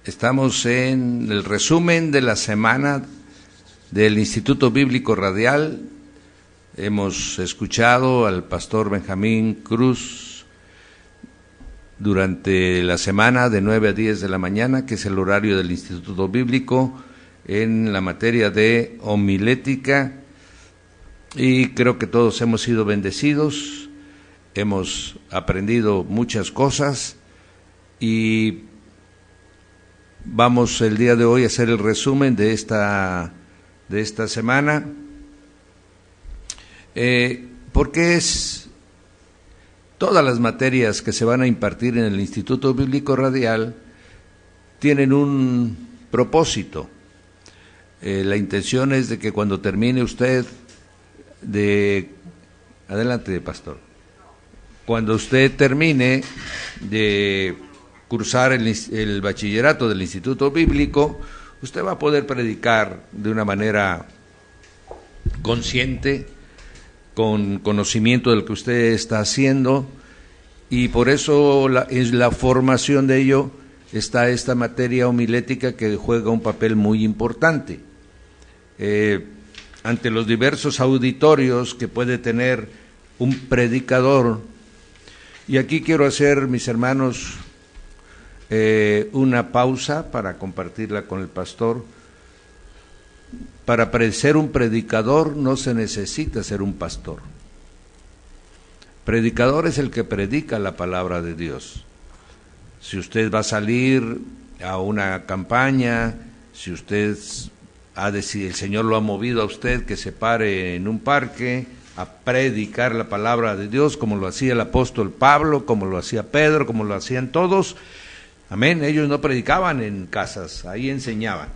Estamos en el resumen de la semana del Instituto Bíblico Radial. Hemos escuchado al pastor Benjamín Cruz durante la semana de 9 a 10 de la mañana, que es el horario del Instituto Bíblico, en la materia de homilética, y creo que todos hemos sido bendecidos, hemos aprendido muchas cosas y vamos el día de hoy a hacer el resumen de esta semana, porque todas las materias que se van a impartir en el Instituto Bíblico Radial tienen un propósito. La intención es de que cuando termine usted adelante, pastor, cuando usted termine de cursar el bachillerato del Instituto Bíblico, usted va a poder predicar de una manera consciente, con conocimiento de lo que usted está haciendo, y por eso en la formación de ello está esta materia homilética, que juega un papel muy importante. Ante los diversos auditorios que puede tener un predicador, y aquí quiero hacer, mis hermanos, una pausa para compartirla con el pastor. Para ser un predicador no se necesita ser un pastor. Predicador es el que predica la palabra de Dios. Si usted va a salir a una campaña, si usted el Señor lo ha movido a usted que se pare en un parque a predicar la palabra de Dios, como lo hacía el apóstol Pablo, como lo hacía Pedro, como lo hacían todos, amén. Ellos no predicaban en casas, ahí enseñaban.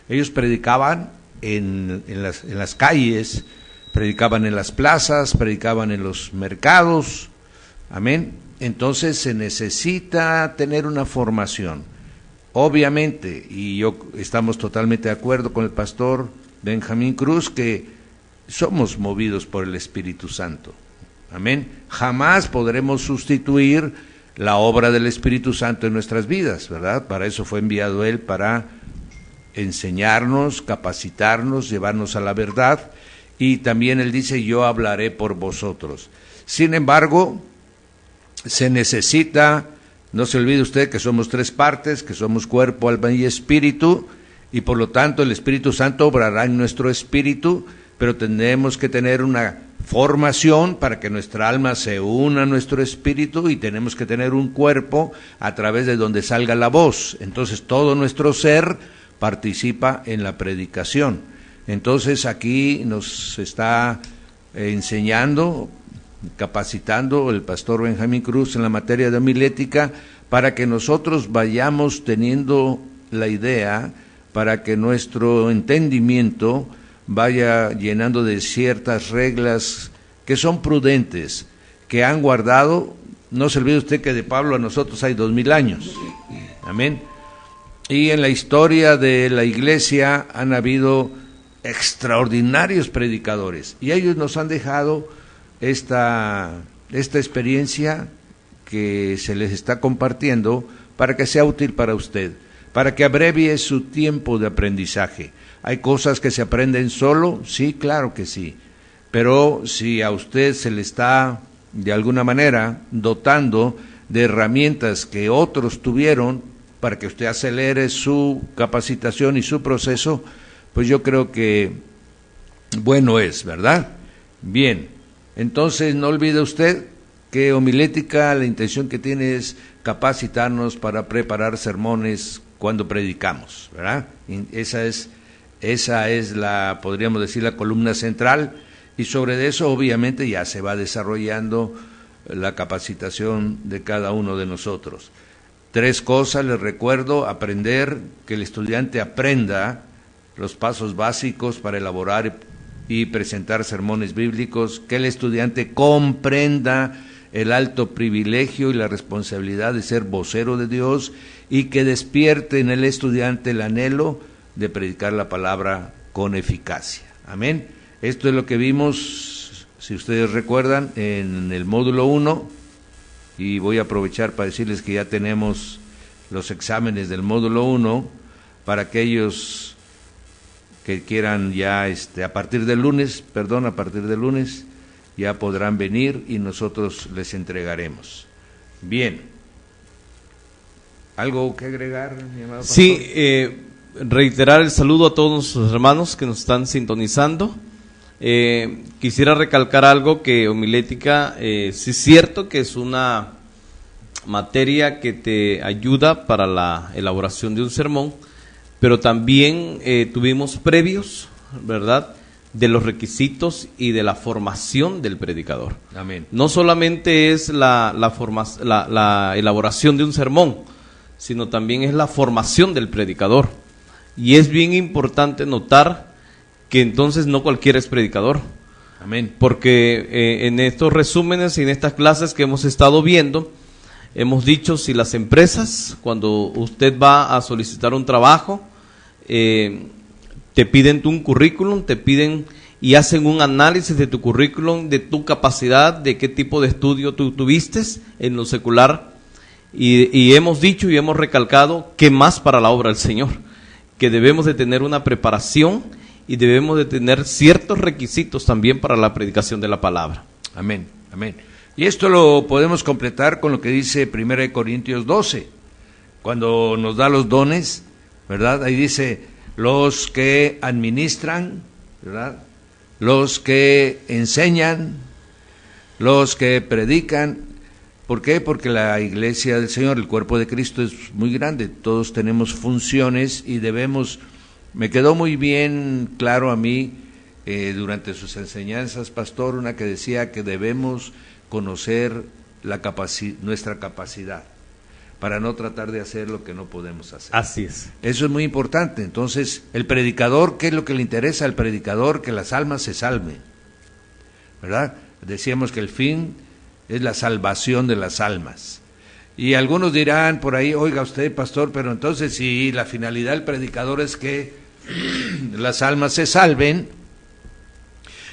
Ellos predicaban en las calles, predicaban en las plazas, predicaban en los mercados, amén. Entonces se necesita tener una formación. Obviamente, y estamos totalmente de acuerdo con el pastor Benjamín Cruz, que somos movidos por el Espíritu Santo, amén. Jamás podremos sustituir la obra del Espíritu Santo en nuestras vidas, ¿verdad? Para eso fue enviado Él, para enseñarnos, capacitarnos, llevarnos a la verdad, y también Él dice: yo hablaré por vosotros. Sin embargo, se necesita, no se olvide usted que somos tres partes, que somos cuerpo, alma y espíritu, y por lo tanto el Espíritu Santo obrará en nuestro espíritu, pero tenemos que tener una formación para que nuestra alma se una a nuestro espíritu, y tenemos que tener un cuerpo a través de donde salga la voz. Entonces todo nuestro ser participa en la predicación. Entonces aquí nos está enseñando, capacitando el pastor Benjamín Cruz en la materia de homilética, para que nosotros vayamos teniendo la idea, para que nuestro entendimiento vaya llenando de ciertas reglas que son prudentes, que han guardado. No se olvide usted que de Pablo a nosotros hay 2000 años, amén. Y en la historia de la iglesia han habido extraordinarios predicadores, y ellos nos han dejado esta experiencia que se les está compartiendo para que sea útil para usted, para que abrevie su tiempo de aprendizaje. ¿Hay cosas que se aprenden solo? Sí, claro que sí, pero si a usted se le está de alguna manera dotando de herramientas que otros tuvieron para que usted acelere su capacitación y su proceso, pues yo creo que bueno es, ¿verdad? Bien, entonces no olvide usted que homilética, la intención que tiene es capacitarnos para preparar sermones cuando predicamos, ¿verdad? Esa es la, podríamos decir, la columna central, y sobre eso obviamente ya se va desarrollando la capacitación de cada uno de nosotros. 3 cosas les recuerdo: aprender, que el estudiante aprenda los pasos básicos para elaborar y presentar sermones bíblicos, que el estudiante comprenda el alto privilegio y la responsabilidad de ser vocero de Dios, y que despierte en el estudiante el anhelo de predicar la palabra con eficacia. Amén. Esto es lo que vimos, si ustedes recuerdan, en el módulo 1, y voy a aprovechar para decirles que ya tenemos los exámenes del módulo 1 para aquellos que quieran ya, a partir del lunes, ya podrán venir y nosotros les entregaremos. Bien. ¿Algo que agregar, mi amado pastor? Sí, reiterar el saludo a todos nuestros hermanos que nos están sintonizando. Quisiera recalcar algo que homilética, sí es cierto que es una materia que te ayuda para la elaboración de un sermón, pero también tuvimos previos, ¿verdad?, de los requisitos y de la formación del predicador. Amén. No solamente es la elaboración de un sermón, sino también es la formación del predicador. Y es bien importante notar que entonces no cualquiera es predicador. Amén. Porque en estos resúmenes y en estas clases que hemos estado viendo, hemos dicho si las empresas, cuando usted va a solicitar un trabajo, te piden un currículum, te piden y hacen un análisis de tu currículum, de tu capacidad, de qué tipo de estudio tú tuviste en lo secular, y hemos dicho y hemos recalcado que más para la obra del Señor, que debemos de tener una preparación y debemos de tener ciertos requisitos también para la predicación de la palabra. Amén, amén. Y esto lo podemos completar con lo que dice 1 Corintios 12, cuando nos da los dones, ¿verdad? Ahí dice, los que administran, ¿verdad?, los que enseñan, los que predican. ¿Por qué? Porque la iglesia del Señor, el cuerpo de Cristo, es muy grande, todos tenemos funciones y debemos. Me quedó muy bien claro a mí durante sus enseñanzas, pastor, una que decía que debemos conocer nuestra capacidad para no tratar de hacer lo que no podemos hacer. Así es. Eso es muy importante. Entonces, el predicador, ¿qué es lo que le interesa al predicador? Que las almas se salven, ¿verdad? Decíamos que el fin es la salvación de las almas. Y algunos dirán por ahí, oiga usted, pastor, pero entonces si la finalidad del predicador es que las almas se salven,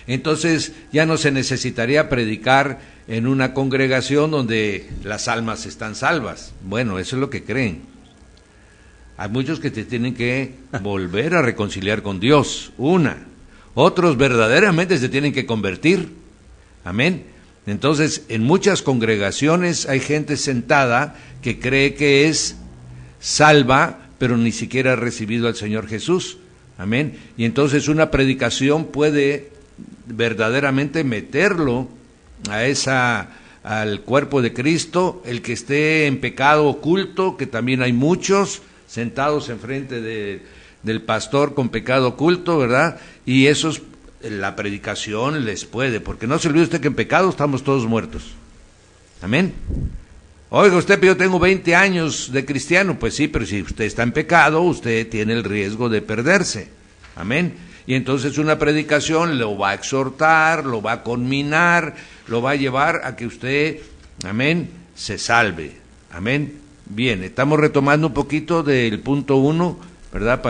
entonces ya no se necesitaría predicar en una congregación donde las almas están salvas. Bueno, eso es lo que creen. Hay muchos que te tienen que volver a reconciliar con Dios, otros verdaderamente se tienen que convertir. Amén. Entonces, en muchas congregaciones hay gente sentada que cree que es salva, pero ni siquiera ha recibido al Señor Jesús. Amén. Y entonces una predicación puede verdaderamente meterlo al cuerpo de Cristo, el que esté en pecado oculto, que también hay muchos sentados enfrente del pastor con pecado oculto, ¿verdad? Y esos, la predicación les puede, porque no se olvide usted que en pecado estamos todos muertos. Amén. Oiga usted, pero yo tengo 20 años de cristiano. Pues sí, pero si usted está en pecado, usted tiene el riesgo de perderse. Amén. Y entonces una predicación lo va a exhortar, lo va a conminar, lo va a llevar a que usted, amén, se salve. Amén. Bien, estamos retomando un poquito del punto 1, ¿verdad?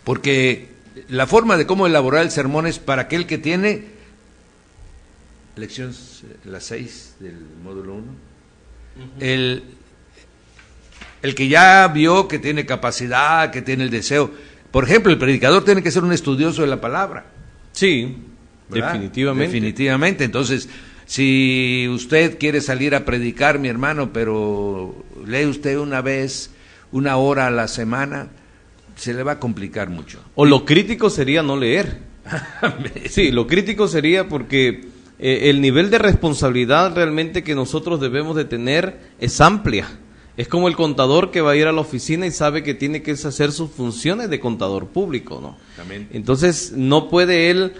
Porque la forma de cómo elaborar el sermón es para aquel que tiene, lección la 6 del módulo 1, el que ya vio que tiene capacidad, que tiene el deseo. Por ejemplo, el predicador tiene que ser un estudioso de la palabra. Sí, ¿verdad? definitivamente. Definitivamente. Entonces, si usted quiere salir a predicar, mi hermano, pero lee usted una hora a la semana, se le va a complicar mucho. O lo crítico sería no leer. Sí, lo crítico sería porque el nivel de responsabilidad realmente que nosotros debemos de tener es amplia. Es como el contador que va a ir a la oficina y sabe que tiene que hacer sus funciones de contador público, ¿no? También. Entonces no puede él,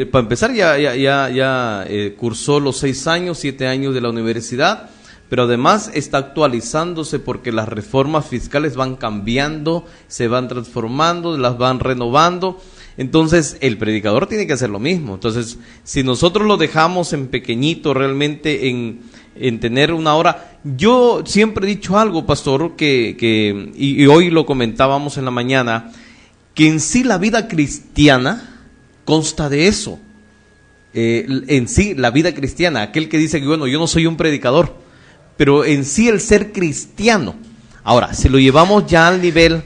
para empezar ya cursó los 6 años, 7 años de la universidad, pero además está actualizándose porque las reformas fiscales van cambiando, se van transformando, las van renovando. Entonces el predicador tiene que hacer lo mismo. Entonces si nosotros lo dejamos en pequeñito realmente en tener una hora. Yo siempre he dicho algo, pastor, y hoy lo comentábamos en la mañana, que en sí la vida cristiana consta de eso. En sí, la vida cristiana, aquel que dice que bueno, yo no soy un predicador, pero en sí el ser cristiano. Ahora, si lo llevamos ya al nivel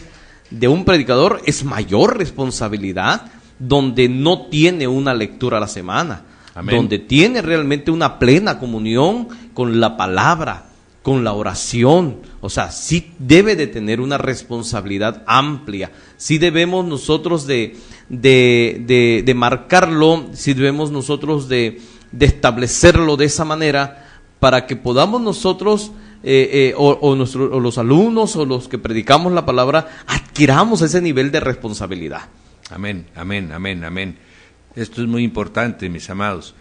de un predicador, es mayor responsabilidad, donde no tiene una lectura a la semana, amén, donde tiene realmente una plena comunión con la palabra, con la oración. O sea, sí debe de tener una responsabilidad amplia, sí debemos nosotros de marcarlo, sí debemos nosotros de establecerlo de esa manera, para que podamos nosotros, o los alumnos o los que predicamos la palabra, adquiramos ese nivel de responsabilidad. Amén, amén, amén, amén. Esto es muy importante, mis amados.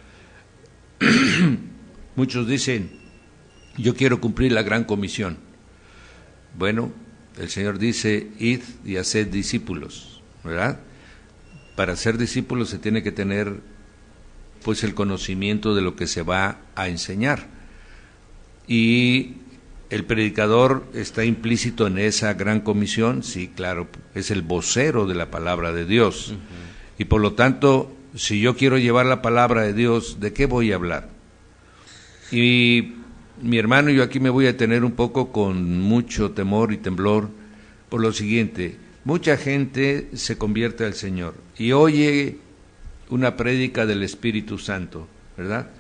Muchos dicen, yo quiero cumplir la gran comisión. Bueno, el Señor dice, id y haced discípulos, ¿verdad? Para ser discípulos se tiene que tener, pues, el conocimiento de lo que se va a enseñar. Y el predicador está implícito en esa gran comisión, sí, claro, es el vocero de la palabra de Dios. Uh-huh. Y por lo tanto, si yo quiero llevar la palabra de Dios, ¿de qué voy a hablar? Y mi hermano, yo aquí me voy a tener un poco con mucho temor y temblor por lo siguiente: mucha gente se convierte al Señor y oye una prédica del Espíritu Santo, ¿verdad?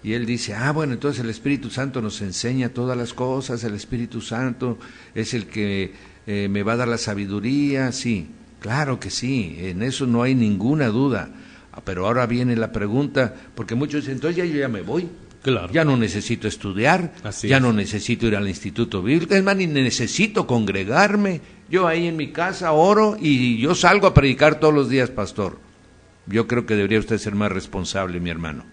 Y él dice, bueno, entonces el Espíritu Santo nos enseña todas las cosas, el Espíritu Santo es el que me va a dar la sabiduría. Sí, claro que sí, en eso no hay ninguna duda. Pero ahora viene la pregunta, porque muchos dicen, entonces yo ya me voy, claro, ya no necesito estudiar, ya no necesito ir al instituto bíblico, es más, ni necesito congregarme, yo ahí en mi casa oro y yo salgo a predicar todos los días, pastor. Yo creo que debería usted ser más responsable, mi hermano.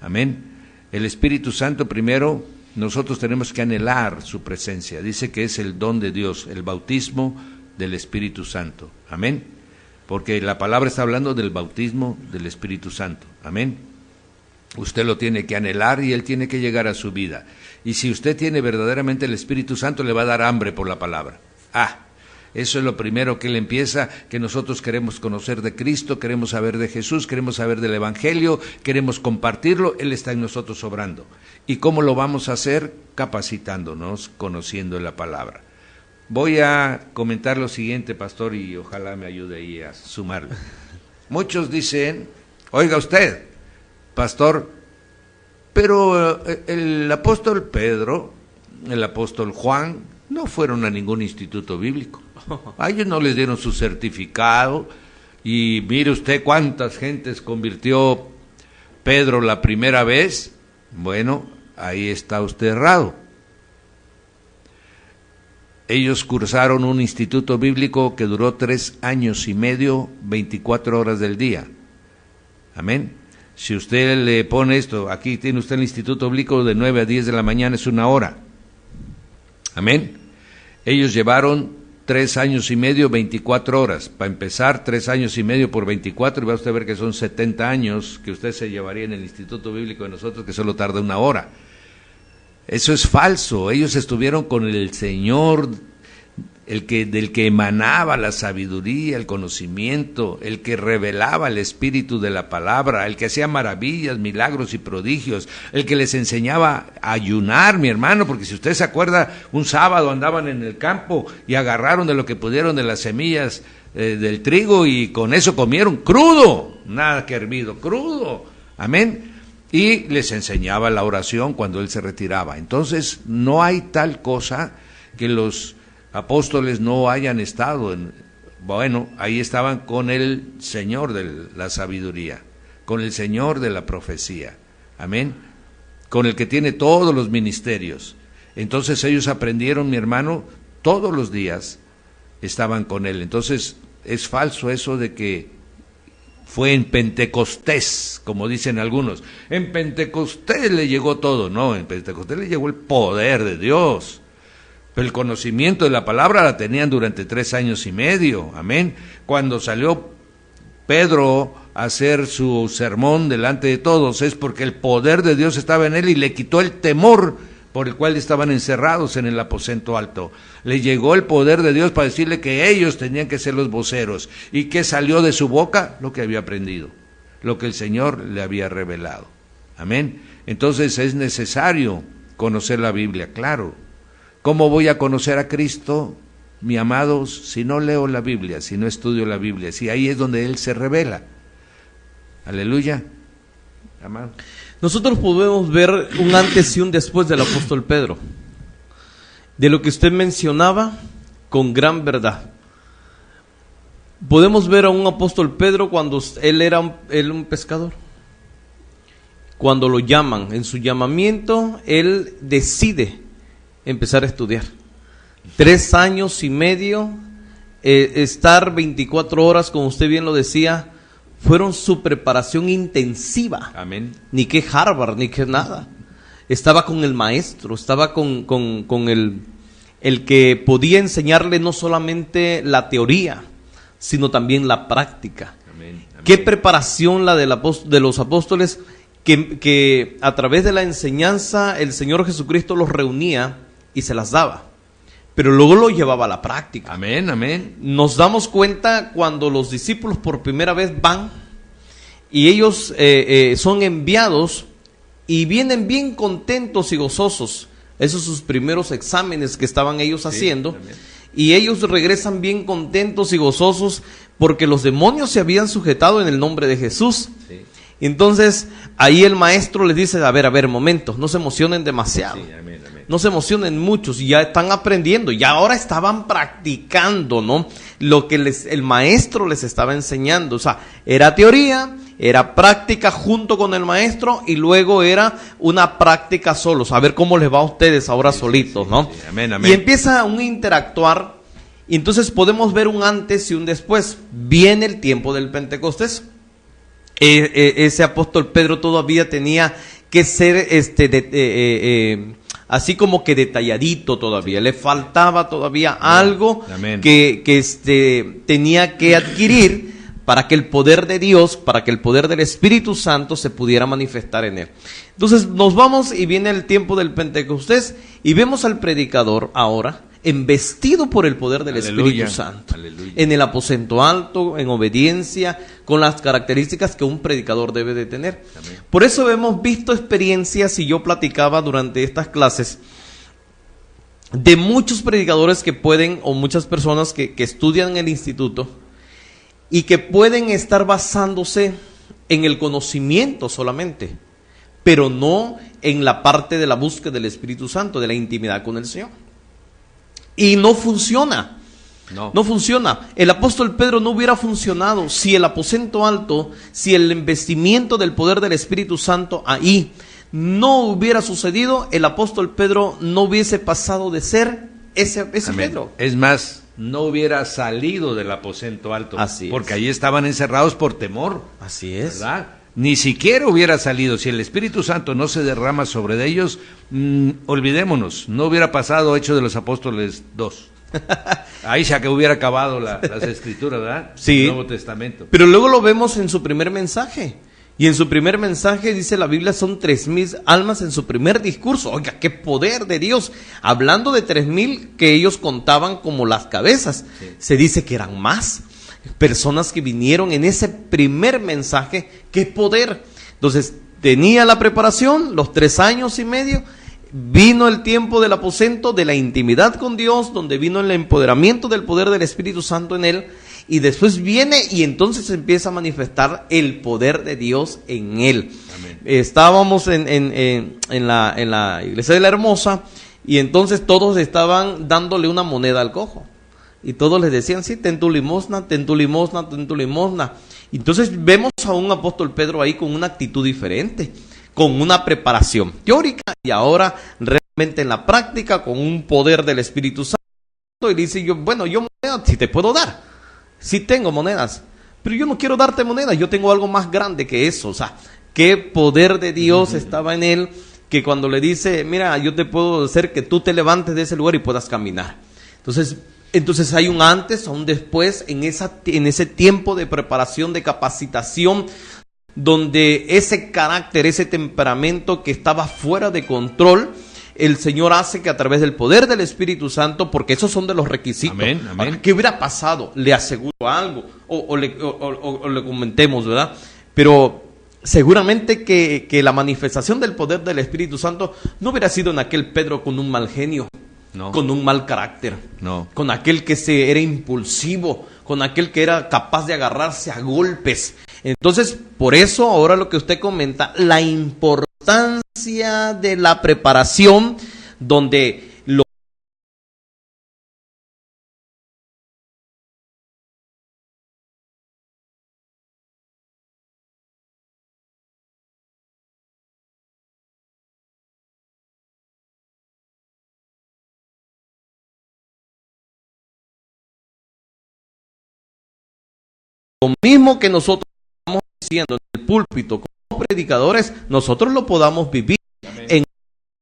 Amén. El Espíritu Santo, primero, nosotros tenemos que anhelar su presencia. Dice que es el don de Dios, el bautismo del Espíritu Santo. Amén. Porque la palabra está hablando del bautismo del Espíritu Santo. Amén. Usted lo tiene que anhelar y Él tiene que llegar a su vida. Y si usted tiene verdaderamente el Espíritu Santo, le va a dar hambre por la palabra. Eso es lo primero que Él empieza, que nosotros queremos conocer de Cristo, queremos saber de Jesús, queremos saber del Evangelio, queremos compartirlo. Él está en nosotros obrando. ¿Y cómo lo vamos a hacer? Capacitándonos, conociendo la palabra. Voy a comentar lo siguiente, pastor, y ojalá me ayude ahí a sumarlo. Muchos dicen, oiga usted, pastor, pero el apóstol Pedro, el apóstol Juan, no fueron a ningún instituto bíblico. A ellos no les dieron su certificado. Y mire usted cuántas gentes convirtió Pedro la primera vez. Bueno, ahí está usted errado. Ellos cursaron un instituto bíblico que duró 3 años y medio, 24 horas del día. Amén. Si usted le pone esto, aquí tiene usted el instituto bíblico de 9 a 10 de la mañana, es 1 hora. Amén. Ellos llevaron 3 años y medio, 24 horas. Para empezar, 3 años y medio por 24, y va usted a ver que son 70 años que usted se llevaría en el instituto bíblico de nosotros, que solo tarda 1 hora. Eso es falso. Ellos estuvieron con el Señor, del que emanaba la sabiduría, el conocimiento, el que revelaba el espíritu de la palabra, el que hacía maravillas, milagros y prodigios, el que les enseñaba a ayunar, mi hermano, porque si usted se acuerda, un sábado andaban en el campo y agarraron de lo que pudieron de las semillas del trigo y con eso comieron crudo, nada que hervido, crudo. Amén. Y les enseñaba la oración cuando él se retiraba. Entonces, no hay tal cosa que los apóstoles no hayan estado ahí estaban con el Señor de la sabiduría, con el Señor de la profecía. Amén. Con el que tiene todos los ministerios. Entonces ellos aprendieron, mi hermano, todos los días estaban con él. Entonces, es falso eso de que fue en Pentecostés, como dicen algunos. En Pentecostés le llegó todo. No, en Pentecostés le llegó el poder de Dios. Pero el conocimiento de la palabra la tenían durante 3 años y medio. Amén. Cuando salió Pedro a hacer su sermón delante de todos, es porque el poder de Dios estaba en él y le quitó el temor por el cual estaban encerrados en el aposento alto. Le llegó el poder de Dios para decirle que ellos tenían que ser los voceros. ¿Y qué salió de su boca? Lo que había aprendido, lo que el Señor le había revelado. Amén. Entonces es necesario conocer la Biblia, claro. ¿Cómo voy a conocer a Cristo, mi amado, si no leo la Biblia, si no estudio la Biblia? Si ahí es donde Él se revela. Aleluya, amado. Nosotros podemos ver un antes y un después del apóstol Pedro. De lo que usted mencionaba, con gran verdad. Podemos ver a un apóstol Pedro cuando él era un pescador. Cuando lo llaman, en su llamamiento, él decide empezar a estudiar. 3 años y medio, estar 24 horas, como usted bien lo decía, fueron su preparación intensiva. Amén. Ni que Harvard, ni que nada. Estaba con el maestro, estaba con el que podía enseñarle no solamente la teoría, sino también la práctica. Amén. Amén. Qué preparación la de los apóstoles, que a través de la enseñanza el Señor Jesucristo los reunía y se las daba, pero luego lo llevaba a la práctica. Amén, amén. Nos damos cuenta cuando los discípulos por primera vez van y ellos son enviados y vienen bien contentos y gozosos. Esos son sus primeros exámenes que estaban ellos haciendo. Amén. Y ellos regresan bien contentos y gozosos porque los demonios se habían sujetado en el nombre de Jesús. Sí. Entonces, ahí el maestro les dice, a ver, momentos, no se emocionen demasiado. Sí, amén, amén. No se emocionen muchos, ya están aprendiendo, ya ahora estaban practicando, ¿no? Lo que el maestro les estaba enseñando. O sea, era teoría, era práctica junto con el maestro y luego era una práctica solos. A ver cómo les va a ustedes ahora solitos, ¿no? Sí. Amén, amén. Y empieza un interactuar y entonces podemos ver un antes y un después. Viene el tiempo del Pentecostés. Ese apóstol Pedro todavía tenía que ser así como que detalladito todavía, le faltaba todavía algo que tenía que adquirir para que el poder de Dios, para que el poder del Espíritu Santo se pudiera manifestar en él. Entonces nos vamos y viene el tiempo del Pentecostés y vemos al predicador ahora embestido por el poder del Aleluya. Espíritu Santo, Aleluya. en el aposento alto, en obediencia, con las características que un predicador debe de tener. Amén. Por eso hemos visto experiencias, y yo platicaba durante estas clases, de muchos predicadores que pueden, o muchas personas que estudian en el instituto, y que pueden estar basándose en el conocimiento solamente, pero no en la parte de la búsqueda del Espíritu Santo, de la intimidad con el Señor. Y no funciona. No funciona. El apóstol Pedro no hubiera funcionado si el aposento alto, si el investimiento del poder del Espíritu Santo ahí no hubiera sucedido. El apóstol Pedro no hubiese pasado de ser ese Pedro. Es más, no hubiera salido del aposento alto. Así es. Porque ahí estaban encerrados por temor. Así es. ¿Verdad? Ni siquiera hubiera salido. Si el Espíritu Santo no se derrama sobre ellos, olvidémonos, no hubiera pasado Hechos de los Apóstoles 2. Ahí ya que hubiera acabado las escrituras, ¿verdad? Sí. El Nuevo Testamento. Pero luego lo vemos en su primer mensaje. Y en su primer mensaje, dice la Biblia, son 3,000 almas en su primer discurso. Oiga, qué poder de Dios. Hablando de 3,000 que ellos contaban como las cabezas. Sí. Se dice que eran más personas que vinieron en ese primer mensaje. ¡Qué poder! Entonces, tenía la preparación, los 3 años y medio, vino el tiempo del aposento, de la intimidad con Dios, donde vino el empoderamiento del poder del Espíritu Santo en él, y después viene y entonces se empieza a manifestar el poder de Dios en él. Amén. Estábamos en la iglesia de la Hermosa, y entonces todos estaban dándole una moneda al cojo. Y todos les decían, sí, ten tu limosna, ten tu limosna, ten tu limosna. Entonces vemos a un apóstol Pedro ahí con una actitud diferente, con una preparación teórica y ahora realmente en la práctica, con un poder del Espíritu Santo. Y dice, yo moneda sí te puedo dar, sí tengo monedas, pero yo no quiero darte monedas, yo tengo algo más grande que eso. O sea, qué poder de Dios estaba en él, que cuando le dice, mira, yo te puedo hacer que tú te levantes de ese lugar y puedas caminar. Entonces hay un antes, un después, en ese tiempo de preparación, de capacitación, donde ese carácter, ese temperamento que estaba fuera de control, el Señor hace que a través del poder del Espíritu Santo, porque esos son de los requisitos. Amén, amén. ¿Qué hubiera pasado? Le aseguro algo, o le comentemos, ¿verdad? Pero seguramente que la manifestación del poder del Espíritu Santo no hubiera sido en aquel Pedro con un mal genio, No. con un mal carácter, No. con aquel que era impulsivo, con aquel que era capaz de agarrarse a golpes. Entonces, por eso ahora lo que usted comenta, la importancia de la preparación, donde lo mismo que nosotros estamos diciendo en el púlpito como predicadores, nosotros lo podamos vivir en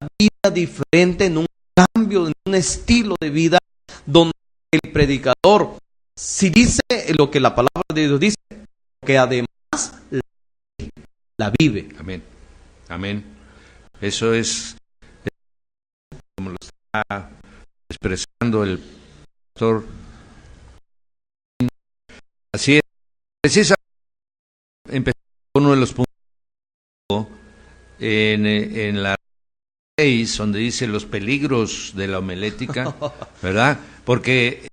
una vida diferente, en un cambio, en un estilo de vida donde el predicador, si dice lo que la palabra de Dios dice, que además la vive. Amén. Amén. Eso es como lo está expresando el pastor. Así es. Precisamente empezamos con uno de los puntos en la 6, donde dice los peligros de la homilética, ¿verdad? Porque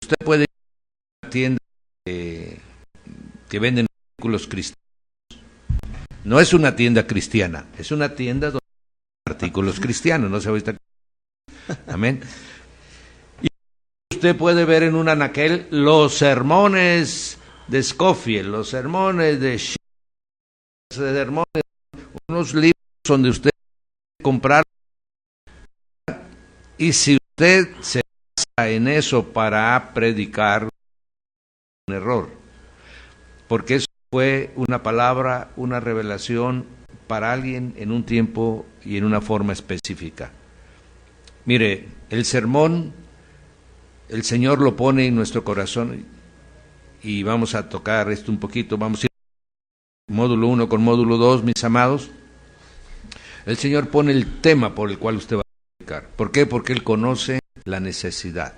usted puede ir a una tienda que venden artículos cristianos. No es una tienda cristiana, es una tienda donde hay artículos cristianos, no se va a estar. Amén. Usted puede ver en un anaquel los sermones de Scofield, los sermones de sermones, unos libros donde usted puede comprar, y si usted se basa en eso para predicar, un error, porque eso fue una palabra, una revelación para alguien en un tiempo y en una forma específica. Mire, el sermón el Señor lo pone en nuestro corazón, y vamos a tocar esto un poquito, vamos a ir módulo 1 con módulo 2, mis amados. El Señor pone el tema por el cual usted va a predicar. ¿Por qué? Porque Él conoce la necesidad.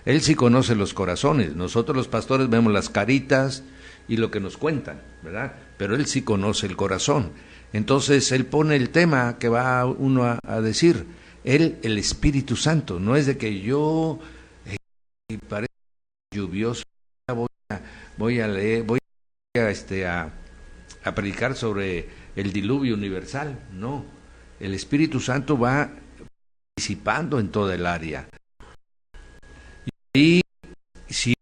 Él sí conoce los corazones. Nosotros los pastores vemos las caritas y lo que nos cuentan, ¿verdad? Pero Él sí conoce el corazón. Entonces Él pone el tema que va uno a decir. Él, el Espíritu Santo, no es de que yo... y parece lluvioso, voy a leer, voy a predicar sobre el diluvio universal. No, el Espíritu Santo va participando en toda el área. Y si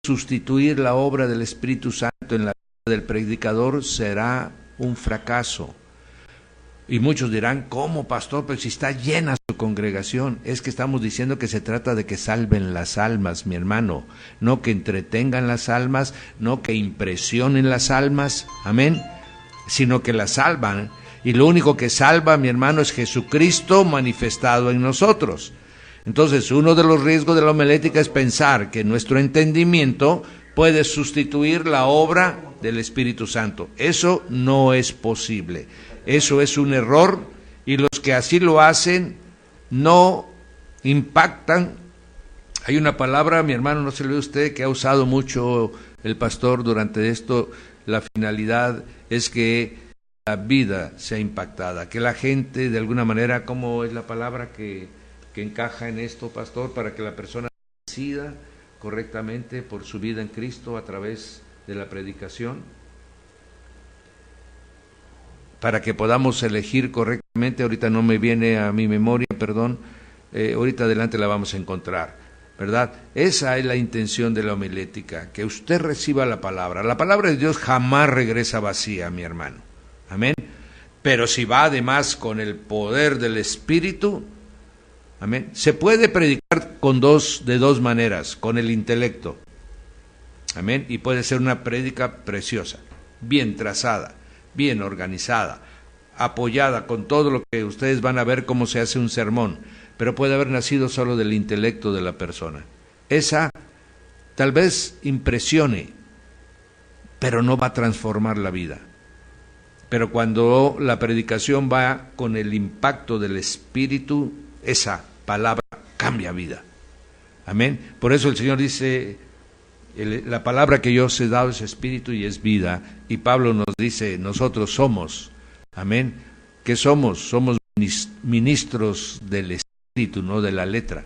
sustituir la obra del Espíritu Santo en la vida del predicador será un fracaso. Y muchos dirán, ¿cómo, pastor? Pero si está llena su congregación. Es que estamos diciendo que se trata de que salven las almas, mi hermano. No que entretengan las almas, no que impresionen las almas, amén, sino que las salvan. Y lo único que salva, mi hermano, es Jesucristo manifestado en nosotros. Entonces, uno de los riesgos de la homilética es pensar que nuestro entendimiento puede sustituir la obra del Espíritu Santo. Eso no es posible. Eso es un error, y los que así lo hacen no impactan. Hay una palabra, mi hermano, no se lo ve usted, que ha usado mucho el pastor durante esto. La finalidad es que la vida sea impactada, que la gente de alguna manera, ¿cómo es la palabra que encaja en esto, pastor? Para que la persona decida correctamente por su vida en Cristo a través de la predicación, para que podamos elegir correctamente. Ahorita no me viene a mi memoria, perdón, ahorita adelante la vamos a encontrar, ¿verdad? Esa es la intención de la homilética, que usted reciba la palabra. La palabra de Dios jamás regresa vacía, mi hermano, amén. Pero si va además con el poder del Espíritu, amén. Se puede predicar de dos maneras, con el intelecto, amén, y puede ser una prédica preciosa, bien trazada, bien organizada, apoyada con todo lo que ustedes van a ver cómo se hace un sermón, pero puede haber nacido solo del intelecto de la persona. Esa tal vez impresione, pero no va a transformar la vida. Pero cuando la predicación va con el impacto del Espíritu, esa palabra cambia vida. Amén. Por eso el Señor dice, La palabra que yo os he dado es espíritu y es vida. Y Pablo nos dice, nosotros somos, amén. ¿Qué somos? Somos ministros del espíritu, no de la letra.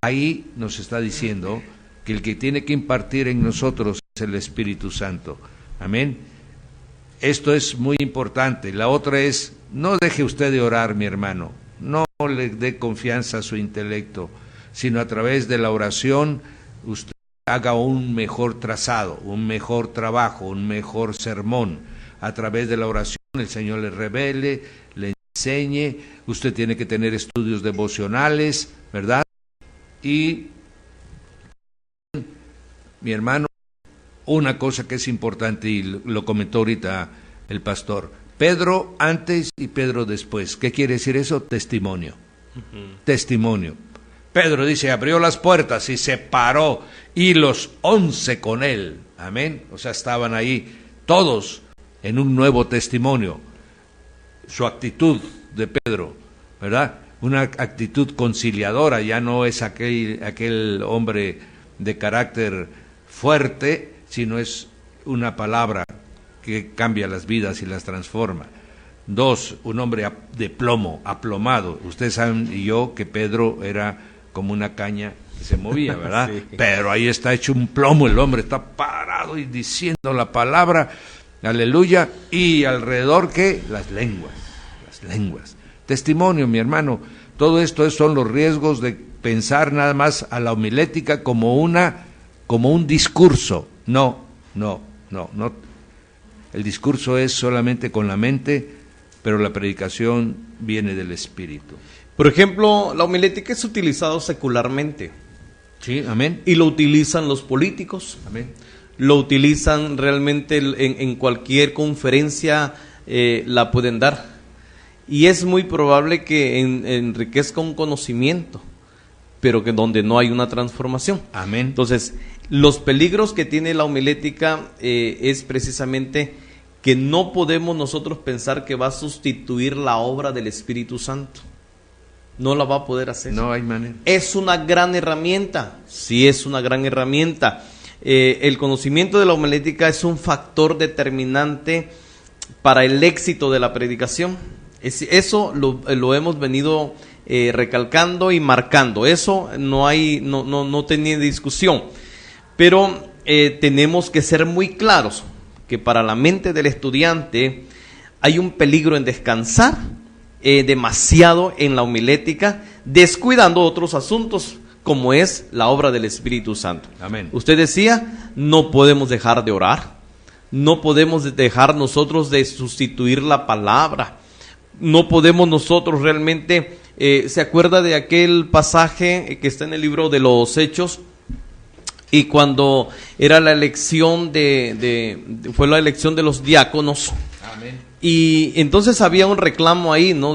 Ahí nos está diciendo que el que tiene que impartir en nosotros es el Espíritu Santo. Amén. Esto es muy importante. La otra es, no deje usted de orar, mi hermano. No le dé confianza a su intelecto, sino a través de la oración usted haga un mejor trazado, un mejor trabajo, un mejor sermón. A través de la oración el Señor le revele, le enseñe. Usted tiene que tener estudios devocionales, ¿verdad? Y, mi hermano, una cosa que es importante, y lo comentó ahorita el pastor, Pedro antes y Pedro después. ¿Qué quiere decir eso? Testimonio. Testimonio. Pedro dice, abrió las puertas y se paró, y los 11 con él. Amén. O sea, estaban ahí todos en un nuevo testimonio. Su actitud de Pedro, ¿verdad? Una actitud conciliadora, ya no es aquel hombre de carácter fuerte, sino es una palabra que cambia las vidas y las transforma. 2, un hombre de plomo, aplomado. Ustedes saben, y yo, que Pedro era como una caña que se movía, ¿verdad? Sí. Pero ahí está hecho un plomo, el hombre está parado y diciendo la palabra, aleluya, y alrededor, ¿qué? Las lenguas. Testimonio, mi hermano. Todo esto son los riesgos de pensar nada más a la homilética como un discurso. No. El discurso es solamente con la mente, pero la predicación viene del Espíritu. Por ejemplo, la homilética es utilizado secularmente. Sí, amén. Y lo utilizan los políticos. Amén. Lo utilizan realmente en cualquier conferencia, la pueden dar. Y es muy probable que enriquezca un conocimiento, pero que donde no hay una transformación. Amén. Entonces, los peligros que tiene la homilética es precisamente que no podemos nosotros pensar que va a sustituir la obra del Espíritu Santo. No la va a poder hacer. No hay manera. Es una gran herramienta. Sí, es una gran herramienta. El conocimiento de la homilética es un factor determinante para el éxito de la predicación. Eso lo hemos venido recalcando y marcando. Eso no tenía discusión. Pero tenemos que ser muy claros que para la mente del estudiante hay un peligro en descansar demasiado en la homilética, descuidando otros asuntos como es la obra del Espíritu Santo. Amén. Usted decía, no podemos dejar de orar, no podemos dejar nosotros de sustituir la palabra, no podemos nosotros realmente, ¿se acuerda de aquel pasaje que está en el libro de los Hechos? Y cuando era la elección fue la elección de los diáconos. Amén. Y entonces había un reclamo ahí, ¿no?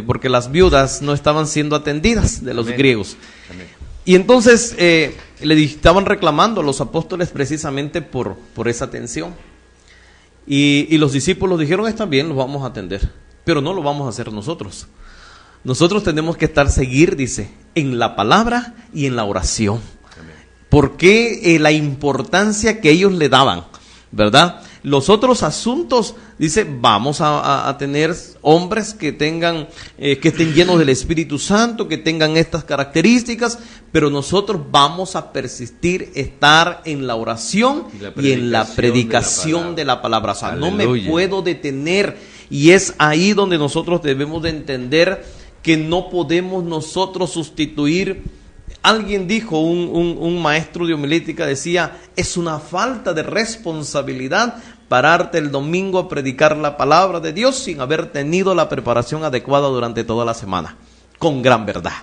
Porque las viudas no estaban siendo atendidas de los Amén. Griegos. Amén. Y entonces le estaban reclamando a los apóstoles precisamente por esa atención. Y los discípulos dijeron, está bien, los vamos a atender, pero no lo vamos a hacer nosotros. Nosotros tenemos que seguir, dice, en la palabra y en la oración. Porque la importancia que ellos le daban, ¿verdad? Los otros asuntos, dice, vamos a tener hombres que estén llenos del Espíritu Santo, que tengan estas características, pero nosotros vamos a persistir, estar en la oración y en la predicación de la palabra. O sea, no me puedo detener, y es ahí donde nosotros debemos de entender que no podemos nosotros sustituir. Alguien dijo, un maestro de homilética decía, es una falta de responsabilidad pararte el domingo a predicar la palabra de Dios sin haber tenido la preparación adecuada durante toda la semana, con gran verdad,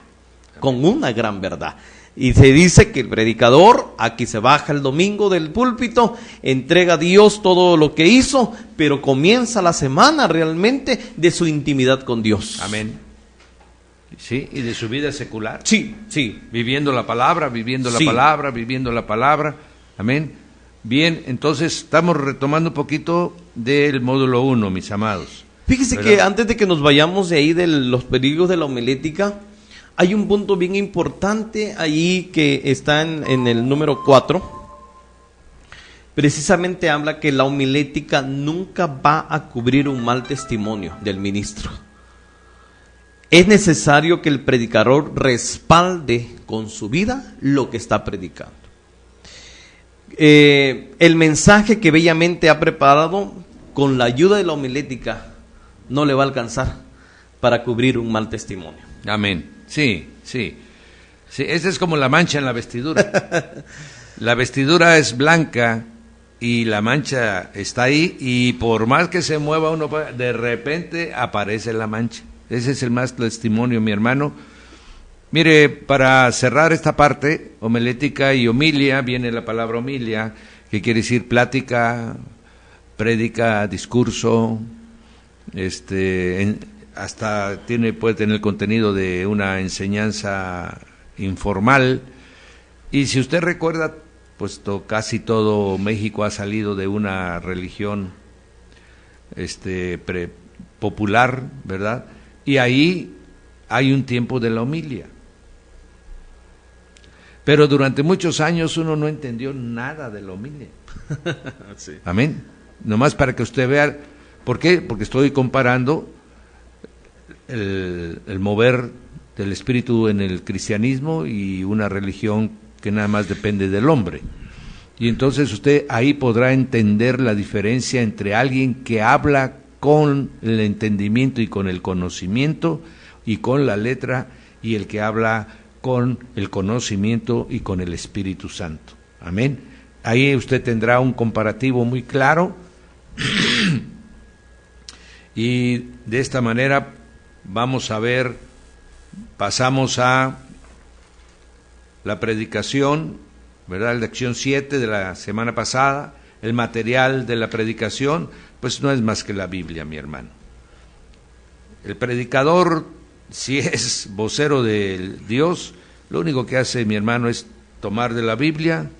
con una gran verdad. Y se dice que el predicador aquí se baja el domingo del púlpito, entrega a Dios todo lo que hizo, pero comienza la semana realmente de su intimidad con Dios. Amén. Sí, y de su vida secular. Sí. Viviendo la palabra, viviendo la palabra. Amén. Bien, entonces estamos retomando un poquito del módulo 1, mis amados. Fíjese, ¿verdad?, que antes de que nos vayamos de ahí de los peligros de la homilética, hay un punto bien importante ahí que está en el número 4. precisamente habla que la homilética nunca va a cubrir un mal testimonio del ministro. Es necesario que el predicador respalde con su vida lo que está predicando. El mensaje que bellamente ha preparado, con la ayuda de la homilética, no le va a alcanzar para cubrir un mal testimonio. Amén. Sí, sí. Sí, esa es como la mancha en la vestidura. La vestidura es blanca y la mancha está ahí, y por más que se mueva uno, de repente aparece la mancha. Ese es el más testimonio, mi hermano. Mire, para cerrar esta parte, homilética y homilia, viene la palabra homilia, que quiere decir plática, prédica, discurso, hasta puede tener el contenido de una enseñanza informal. Y si usted recuerda, puesto casi todo México ha salido de una religión popular, ¿verdad? Y ahí hay un tiempo de la homilia. Pero durante muchos años uno no entendió nada de la homilia. Sí. Amén. Nomás para que usted vea. ¿Por qué? Porque estoy comparando el mover del espíritu en el cristianismo y una religión que nada más depende del hombre. Y entonces usted ahí podrá entender la diferencia entre alguien que habla con el entendimiento y con el conocimiento y con la letra, y el que habla con el conocimiento y con el Espíritu Santo. Amén. Ahí usted tendrá un comparativo muy claro. Y de esta manera vamos a ver, pasamos a la predicación, ¿verdad? La lección 7 de la semana pasada. El material de la predicación, pues no es más que la Biblia, mi hermano. El predicador, si es vocero de Dios, lo único que hace, mi hermano, es tomar de la Biblia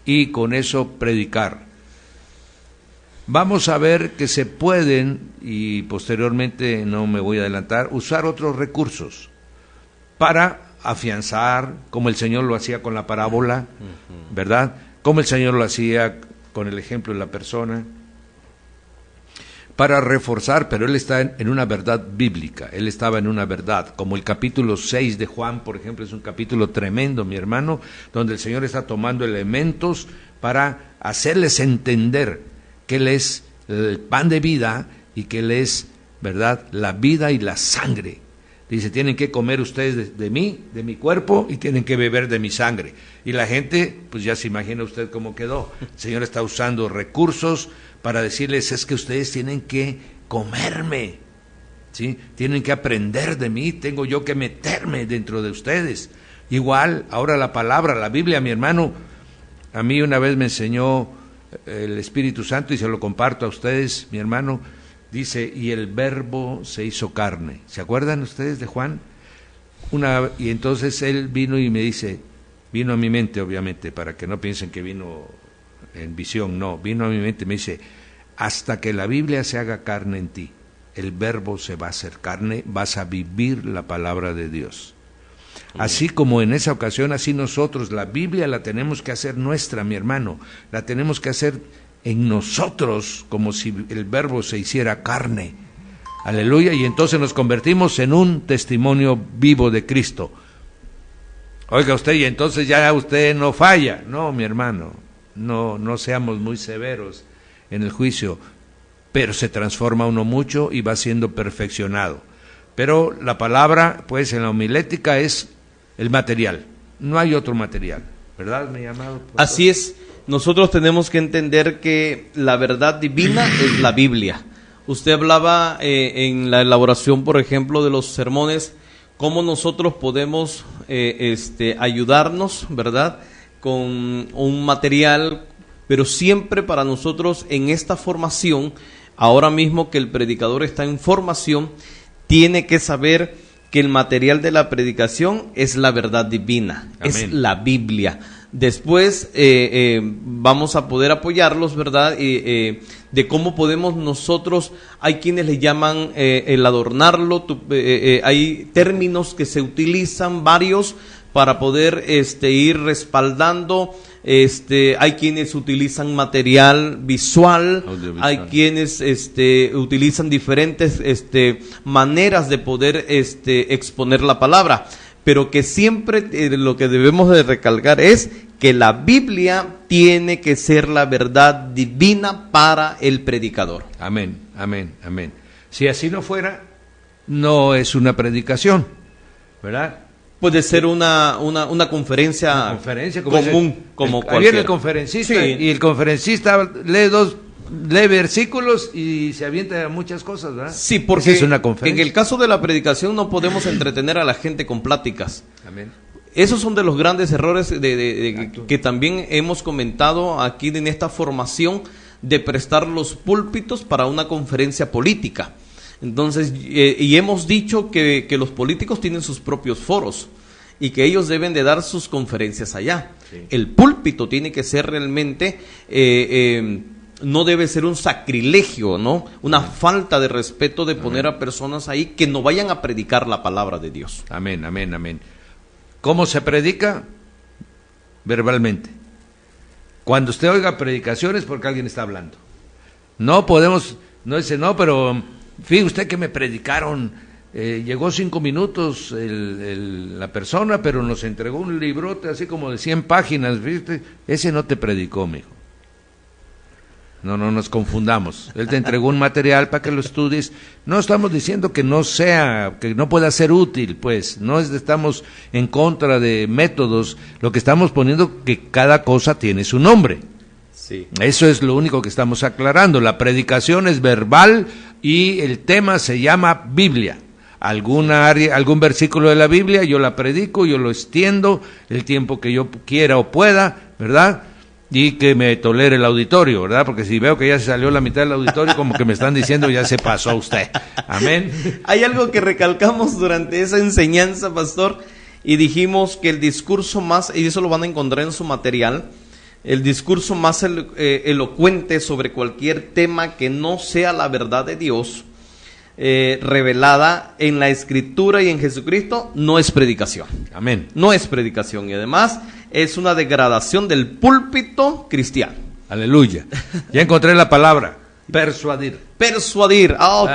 y con eso predicar. Vamos a ver que se pueden, y posteriormente, no me voy a adelantar, usar otros recursos para afianzar, como el Señor lo hacía con la parábola, ¿verdad? Como el Señor lo hacía con el ejemplo de la persona, para reforzar, pero Él está en una verdad bíblica, Él estaba en una verdad, como el capítulo 6 de Juan, por ejemplo, es un capítulo tremendo, mi hermano, donde el Señor está tomando elementos para hacerles entender que Él es el pan de vida y que Él es, ¿verdad?, la vida y la sangre. Dice, tienen que comer ustedes de mí, de mi cuerpo, y tienen que beber de mi sangre. Y la gente, pues ya se imagina usted cómo quedó. El Señor está usando recursos para decirles, es que ustedes tienen que comerme, ¿sí? Tienen que aprender de mí, tengo yo que meterme dentro de ustedes. Igual, ahora la palabra, la Biblia, mi hermano, a mí una vez me enseñó el Espíritu Santo, y se lo comparto a ustedes, mi hermano. Dice, y el verbo se hizo carne. ¿Se acuerdan ustedes de Juan? Y entonces él vino y me dice, vino a mi mente, obviamente, para que no piensen que vino en visión, no, vino a mi mente y me dice, hasta que la Biblia se haga carne en ti, el verbo se va a hacer carne, vas a vivir la palabra de Dios. Así como en esa ocasión, así nosotros, la Biblia la tenemos que hacer nuestra, mi hermano, la tenemos que hacer en nosotros, como si el verbo se hiciera carne. Aleluya, y entonces nos convertimos en un testimonio vivo de Cristo. Oiga usted, y entonces ya usted no falla. No, mi hermano, no seamos muy severos en el juicio, pero se transforma uno mucho y va siendo perfeccionado. Pero la palabra, pues en la homilética es el material, no hay otro material, ¿verdad, mi amado pastor? Así es. Nosotros tenemos que entender que la verdad divina es la Biblia. Usted hablaba en la elaboración, por ejemplo, de los sermones, cómo nosotros podemos ayudarnos, ¿verdad?, con un material, pero siempre para nosotros en esta formación, ahora mismo que el predicador está en formación, tiene que saber que el material de la predicación es la verdad divina, amén, es la Biblia. Después vamos a poder apoyarlos, ¿verdad? De cómo podemos nosotros, hay quienes le llaman el adornarlo, hay términos que se utilizan varios para poder ir respaldando hay quienes utilizan material visual, Audiovisual. hay quienes utilizan diferentes maneras de poder exponer la palabra, pero que siempre lo que debemos de recalcar es que la Biblia tiene que ser la verdad divina para el predicador. Amén, amén, amén. Si así no fuera, no es una predicación, ¿verdad? Puede ser una conferencia, Una conferencia común, como Viene cualquiera. el conferencista, Sí. y el conferencista lee versículos y se avienta a muchas cosas, ¿verdad? Sí, porque Esa es una en conferencia. el caso de la predicación no podemos entretener a la gente con pláticas. Amén. Esos son de los grandes errores Exacto. que también hemos comentado aquí en esta formación de prestar los púlpitos para una conferencia política. Entonces, y hemos dicho que los políticos tienen sus propios foros y que ellos deben de dar sus conferencias allá. Sí. El púlpito tiene que ser realmente, no debe ser un sacrilegio, ¿no? Una falta de respeto de poner a personas ahí que no vayan a predicar la palabra de Dios. Amén, amén, amén. ¿Cómo se predica? Verbalmente. Cuando usted oiga predicaciones, porque alguien está hablando. No podemos, no dice, no, pero fíjese usted que me predicaron, llegó 5 minutos la persona, pero nos entregó un librote así como de 100 páginas, ¿viste? Ese no te predicó, mijo. No nos confundamos. Él te entregó un material para que lo estudies. No estamos diciendo que no sea, que no pueda ser útil, pues. No estamos en contra de métodos. Lo que estamos poniendo que cada cosa tiene su nombre. Sí. Eso es lo único que estamos aclarando. La predicación es verbal y el tema se llama Biblia. Algún versículo de la Biblia, yo la predico, yo lo extiendo el tiempo que yo quiera o pueda, ¿verdad? Y que me tolere el auditorio, ¿verdad? Porque si veo que ya se salió la mitad del auditorio, como que me están diciendo, ya se pasó usted. Amén. Hay algo que recalcamos durante esa enseñanza, pastor, y dijimos que el discurso más, y eso lo van a encontrar en su material, el discurso más elocuente sobre cualquier tema que no sea la verdad de Dios, revelada en la Escritura y en Jesucristo, no es predicación. Amén. No es predicación, y además es una degradación del púlpito cristiano. Aleluya. Ya encontré la palabra, persuadir. Persuadir. Ok.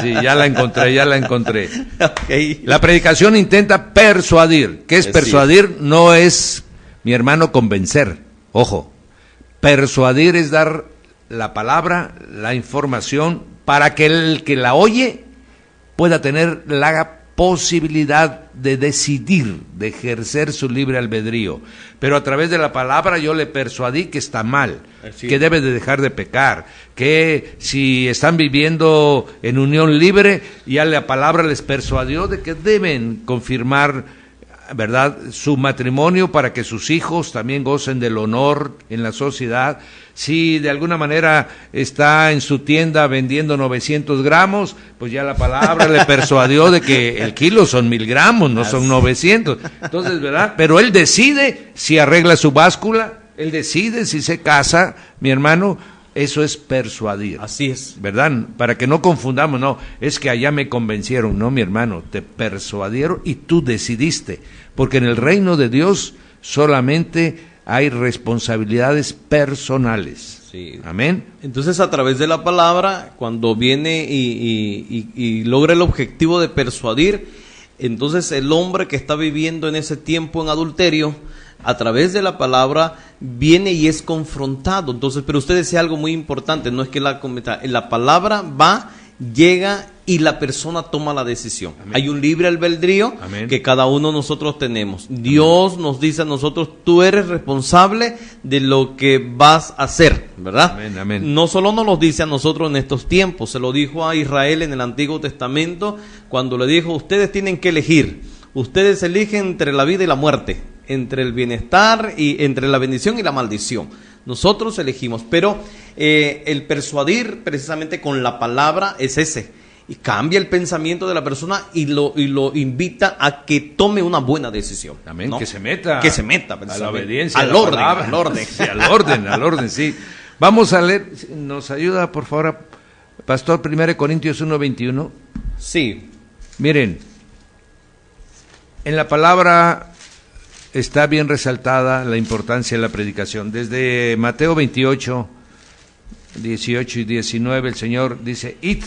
Sí, ya la encontré. Ok. La predicación intenta persuadir. ¿Qué es Sí. persuadir? No es, mi hermano, convencer. Ojo, persuadir es dar la palabra, la información, para que el que la oye pueda tener la posibilidad de decidir, de ejercer su libre albedrío. Pero a través de la palabra yo le persuadí que está mal, Así que es. debe de dejar de pecar, que si están viviendo en unión libre, ya la palabra les persuadió de que deben confirmar, ¿verdad?, su matrimonio para que sus hijos también gocen del honor en la sociedad. Si de alguna manera está en su tienda vendiendo 900 gramos, pues ya la palabra le persuadió de que el kilo son 1000 gramos, no son 900. Entonces, ¿verdad? Pero él decide si arregla su báscula, él decide si se casa, mi hermano. Eso es persuadir. Así es. ¿Verdad? Para que no confundamos, no, es que allá me convencieron, no, mi hermano, te persuadieron y tú decidiste, porque en el reino de Dios solamente hay responsabilidades personales. Sí. Amén. Entonces, a través de la palabra, cuando viene y logra el objetivo de persuadir, entonces el hombre que está viviendo en ese tiempo en adulterio, a través de la palabra viene y es confrontado. Entonces, pero usted decía algo muy importante, no es que la palabra va, llega y la persona toma la decisión. Amén. Hay un libre albedrío Amén. que cada uno de nosotros tenemos. Dios nos dice a nosotros, tú eres responsable de lo que vas a hacer, ¿verdad? Amén, amén. No solo nos lo dice a nosotros en estos tiempos, se lo dijo a Israel en el Antiguo Testamento cuando le dijo, ustedes tienen que elegir, ustedes eligen entre la vida y la muerte, entre el bienestar y entre la bendición y la maldición. Nosotros elegimos, pero el persuadir precisamente con la palabra es ese. Y cambia el pensamiento de la persona y lo invita a que tome una buena decisión. Amén, ¿no? que se meta. Que se meta. A la obediencia. Al a la orden, palabra. al orden. Sí, al orden, sí. Vamos a leer, nos ayuda por favor, Pastor, 1 Corintios 1:21. Sí. Miren, en la palabra está bien resaltada la importancia de la predicación. Desde Mateo 28, 18 y 19, el Señor dice, id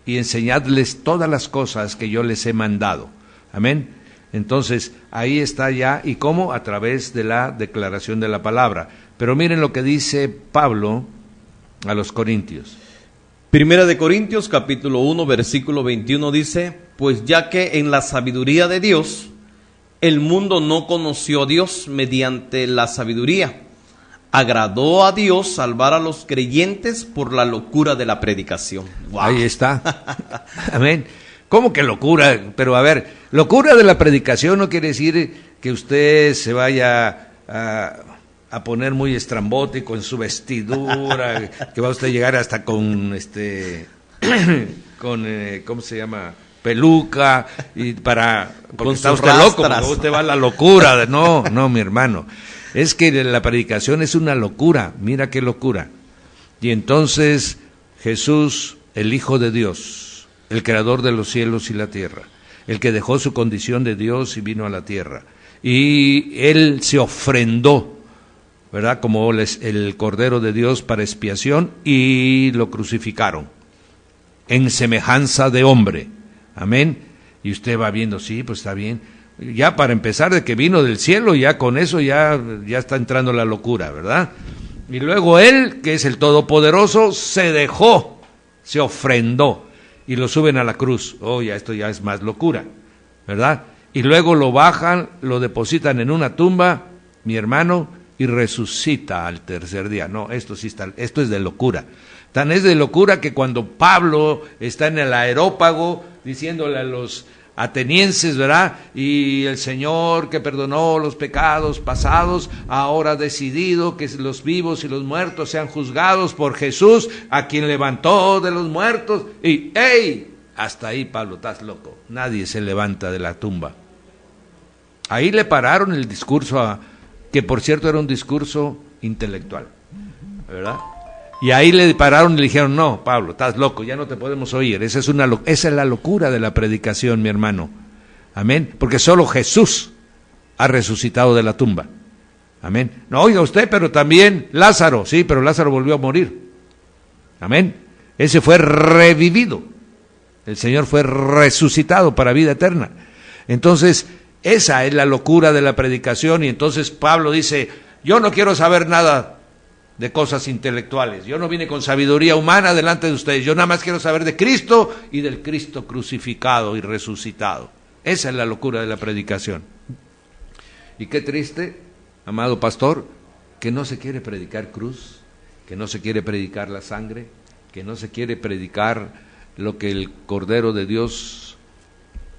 y enseñadles todas las cosas que yo les he mandado. Amén. Entonces, ahí está ya, ¿y cómo? A través de la declaración de la palabra. Pero miren lo que dice Pablo a los Corintios. Primera de Corintios, capítulo 1, versículo 21 dice, pues ya que en la sabiduría de Dios, el mundo no conoció a Dios mediante la sabiduría, agradó a Dios salvar a los creyentes por la locura de la predicación. Wow. Ahí está. Amén. ¿Cómo que locura? Pero a ver, locura de la predicación no quiere decir que usted se vaya a poner muy estrambótico en su vestidura, que va usted a llegar hasta con ¿cómo se llama? Peluca, y porque está usted loco, porque usted va a la locura. No, mi hermano. Es que la predicación es una locura, mira qué locura. Y entonces Jesús, el Hijo de Dios, el creador de los cielos y la tierra, el que dejó su condición de Dios y vino a la tierra, y Él se ofrendó, ¿verdad? Como el Cordero de Dios para expiación, y lo crucificaron en semejanza de hombre. Amén. Y usted va viendo, sí, pues está bien. Ya para empezar, de que vino del cielo, ya con eso ya está entrando la locura, ¿verdad? Y luego Él, que es el Todopoderoso, se dejó, se ofrendó, y lo suben a la cruz. Oh, ya esto ya es más locura, ¿verdad? Y luego lo bajan, lo depositan en una tumba, mi hermano, y resucita al tercer día. No, esto es de locura. Tan es de locura que cuando Pablo está en el Areópago diciéndole a los atenienses, ¿verdad? Y el Señor que perdonó los pecados pasados, ahora ha decidido que los vivos y los muertos sean juzgados por Jesús, a quien levantó de los muertos. Y ¡ey! Hasta ahí, Pablo, estás loco. Nadie se levanta de la tumba. Ahí le pararon el discurso, que por cierto era un discurso intelectual, ¿verdad? Y ahí le pararon y le dijeron, no, Pablo, estás loco, ya no te podemos oír. Esa es la locura de la predicación, mi hermano. Amén. Porque solo Jesús ha resucitado de la tumba. Amén. No, oiga usted, pero también Lázaro. Sí, pero Lázaro volvió a morir. Amén. Ese fue revivido. El Señor fue resucitado para vida eterna. Entonces, esa es la locura de la predicación. Y entonces Pablo dice, yo no quiero saber nada de cosas intelectuales. Yo no vine con sabiduría humana delante de ustedes. Yo nada más quiero saber de Cristo y del Cristo crucificado y resucitado. Esa es la locura de la predicación. Y qué triste, amado pastor, que no se quiere predicar cruz, que no se quiere predicar la sangre, que no se quiere predicar lo que el Cordero de Dios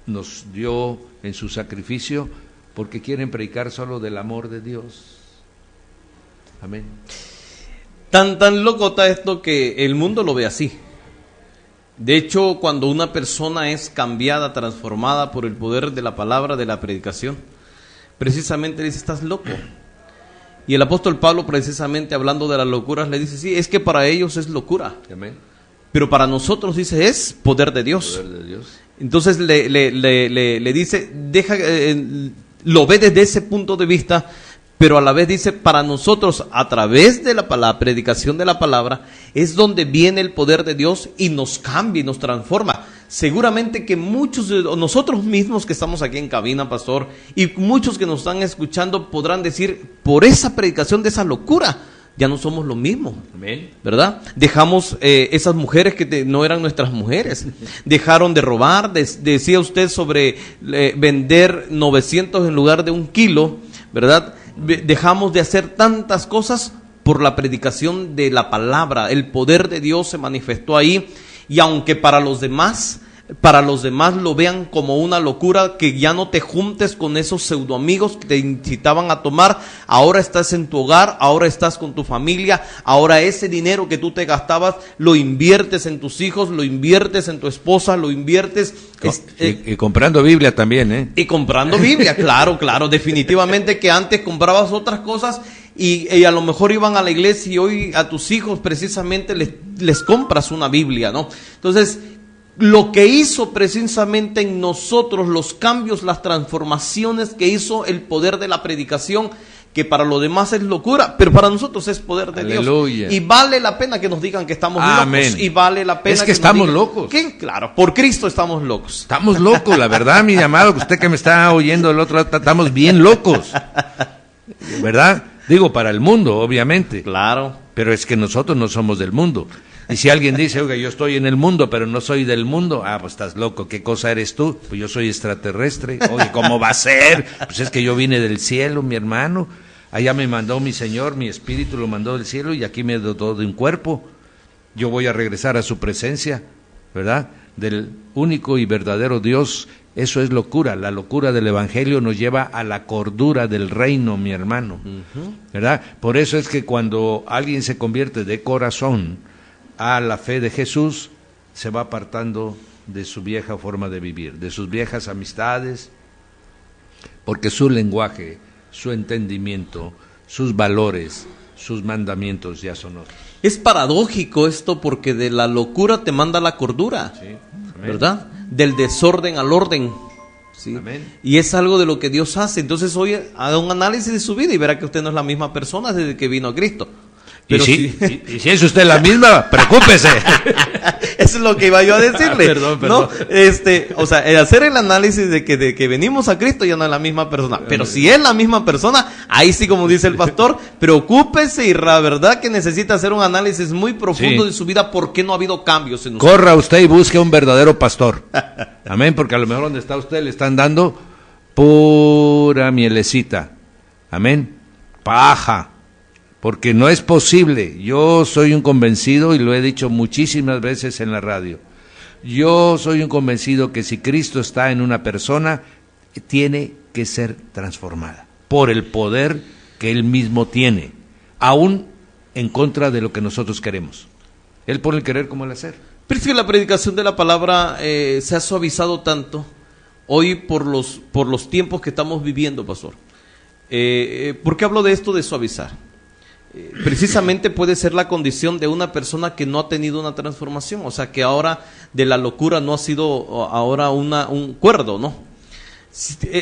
nos dio en su sacrificio, porque quieren predicar solo del amor de Dios. Amén. Tan loco está esto que el mundo lo ve así. De hecho, cuando una persona es cambiada, transformada por el poder de la palabra, de la predicación, precisamente dice, estás loco. Y el apóstol Pablo, precisamente hablando de las locuras, le dice, sí, es que para ellos es locura. Amén. Pero para nosotros, dice, es poder de Dios. Poder de Dios. Entonces le dice, lo ve desde ese punto de vista. Pero a la vez dice, para nosotros, a través de la predicación de la palabra, es donde viene el poder de Dios y nos cambia y nos transforma. Seguramente que muchos de nosotros mismos que estamos aquí en cabina, pastor, y muchos que nos están escuchando podrán decir, por esa predicación de esa locura, ya no somos lo mismo. Amén. ¿Verdad? Dejamos esas mujeres que no eran nuestras mujeres. Dejaron de robar. Decía usted sobre vender 900 en lugar de 1 kilo, ¿verdad? Dejamos de hacer tantas cosas por la predicación de la palabra. El poder de Dios se manifestó ahí, y aunque para los demás lo vean como una locura, que ya no te juntes con esos pseudoamigos que te incitaban a tomar, ahora estás en tu hogar, ahora estás con tu familia, ahora ese dinero que tú te gastabas lo inviertes en tus hijos, lo inviertes en tu esposa, lo inviertes y comprando Biblia también, ¿eh? Y comprando Biblia, claro, definitivamente que antes comprabas otras cosas y a lo mejor iban a la iglesia, y hoy a tus hijos precisamente les compras una Biblia, ¿no? Entonces, lo que hizo precisamente en nosotros, los cambios, las transformaciones que hizo el poder de la predicación, que para los demás es locura, pero para nosotros es poder de Aleluya. Dios. Y vale la pena que nos digan que estamos Amén. locos. Y vale la pena es que estamos nos digan locos. que, claro, por Cristo estamos locos. Estamos locos, la verdad, mi amado, que usted que me está oyendo del otro lado, estamos bien locos. ¿Verdad? Digo, para el mundo, obviamente. Claro. Pero es que nosotros no somos del mundo. Y si alguien dice, oiga, yo estoy en el mundo, pero no soy del mundo, pues estás loco, ¿qué cosa eres tú? Pues yo soy extraterrestre. Oye, ¿cómo va a ser? Pues es que yo vine del cielo, mi hermano. Allá me mandó mi Señor, mi espíritu lo mandó del cielo y aquí me dotó de un cuerpo. Yo voy a regresar a su presencia, ¿verdad? Del único y verdadero Dios. Eso es locura. La locura del Evangelio nos lleva a la cordura del reino, mi hermano, ¿verdad? Por eso es que cuando alguien se convierte de corazón a la fe de Jesús, se va apartando de su vieja forma de vivir, de sus viejas amistades, porque su lenguaje, su entendimiento, sus valores, sus mandamientos ya son otros. Es paradójico esto porque de la locura te manda la cordura, Sí, ¿verdad? Del desorden al orden. ¿Sí? Amén. Y es algo de lo que Dios hace. Entonces hoy haga un análisis de su vida y verá que usted no es la misma persona desde que vino a Cristo. Pero y si es usted la misma, preocúpese. Eso es lo que iba yo a decirle. Perdón. ¿No? O sea, el hacer el análisis de que venimos a Cristo ya no es la misma persona. Pero si es la misma persona, ahí sí, como dice el pastor, preocúpese y la verdad que necesita hacer un análisis muy profundo de su vida porque no ha habido cambios en usted. Corra usted y busque a un verdadero pastor. Amén, porque a lo mejor donde está usted le están dando pura mielecita. Amén. Paja. Porque no es posible. Yo soy un convencido y lo he dicho muchísimas veces en la radio. Yo soy un convencido que si Cristo está en una persona, tiene que ser transformada por el poder que Él mismo tiene, aún en contra de lo que nosotros queremos. Él pone el querer como el hacer. Pero es que la predicación de la palabra se ha suavizado tanto hoy por los tiempos que estamos viviendo, pastor. ¿Por qué hablo de esto de suavizar? Precisamente puede ser la condición de una persona que no ha tenido una transformación, o sea que ahora de la locura no ha sido ahora un cuerdo, ¿no?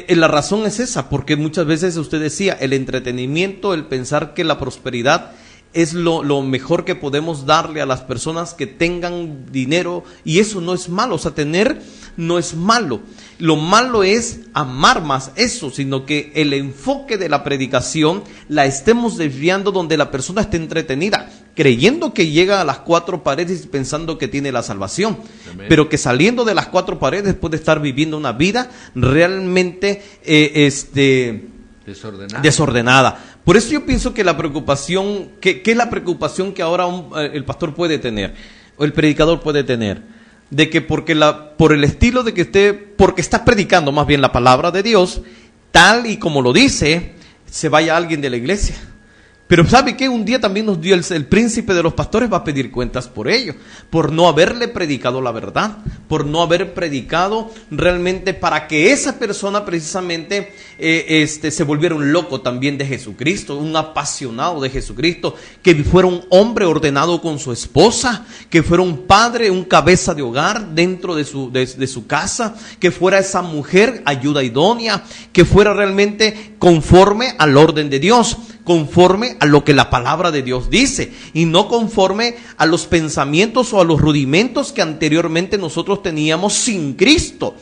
La razón es esa, porque muchas veces usted decía, el entretenimiento, el pensar que la prosperidad es lo mejor que podemos darle a las personas que tengan dinero, y eso no es malo, o sea, tener no es malo. Lo malo es amar más eso, sino que el enfoque de la predicación la estemos desviando donde la persona esté entretenida, creyendo que llega a las cuatro paredes y pensando que tiene la salvación. Amén. Pero que saliendo de las cuatro paredes puede estar viviendo una vida realmente desordenada. Por eso yo pienso que la preocupación, ¿qué es la preocupación que ahora el pastor puede tener, o el predicador puede tener? De que por el estilo de que porque está predicando más bien la palabra de Dios, tal y como lo dice, se vaya alguien de la iglesia. Pero ¿sabe qué? Un día también nos dio el príncipe de los pastores va a pedir cuentas por ello, por no haberle predicado la verdad, por no haber predicado realmente para que esa persona precisamente se volviera un loco también de Jesucristo, un apasionado de Jesucristo, que fuera un hombre ordenado con su esposa, que fuera un padre, un cabeza de hogar dentro de su casa, que fuera esa mujer ayuda idónea, que fuera realmente conforme al orden de Dios, conforme a lo que la palabra de Dios dice y no conforme a los pensamientos o a los rudimentos que anteriormente nosotros teníamos sin Cristo.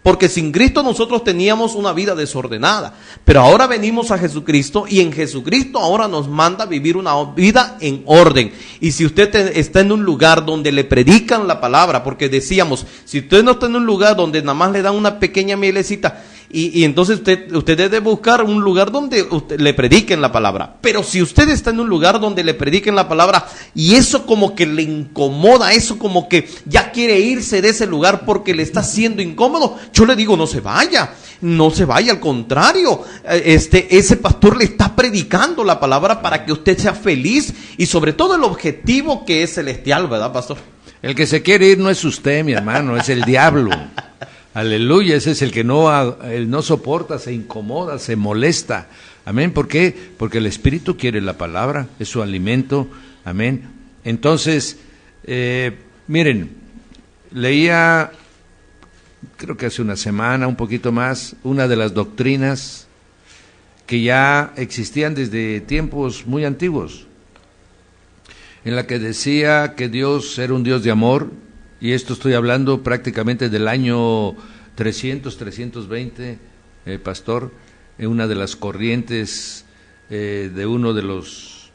Porque sin Cristo nosotros teníamos una vida desordenada, pero ahora venimos a Jesucristo y en Jesucristo ahora nos manda vivir una vida en orden. Y si usted está en un lugar donde le predican la palabra, porque decíamos, si usted no está en un lugar donde nada más le dan una pequeña mielecita, y entonces usted debe buscar un lugar donde le prediquen la palabra. Pero si usted está en un lugar donde le prediquen la palabra y eso como que le incomoda, eso como que ya quiere irse de ese lugar porque le está haciendo incómodo, yo le digo, no se vaya, al contrario, ese pastor le está predicando la palabra para que usted sea feliz y sobre todo el objetivo que es celestial, ¿verdad, pastor? El que se quiere ir no es usted, mi hermano, es el diablo. Aleluya, ese es el que él no soporta, se incomoda, se molesta. Amén, ¿por qué? Porque el Espíritu quiere la palabra, es su alimento. Amén. Entonces, miren, leía, creo que hace una semana, un poquito más, una de las doctrinas que ya existían desde tiempos muy antiguos, en la que decía que Dios era un Dios de amor, y esto estoy hablando prácticamente del año 300, 320, pastor, en una de las corrientes de uno de los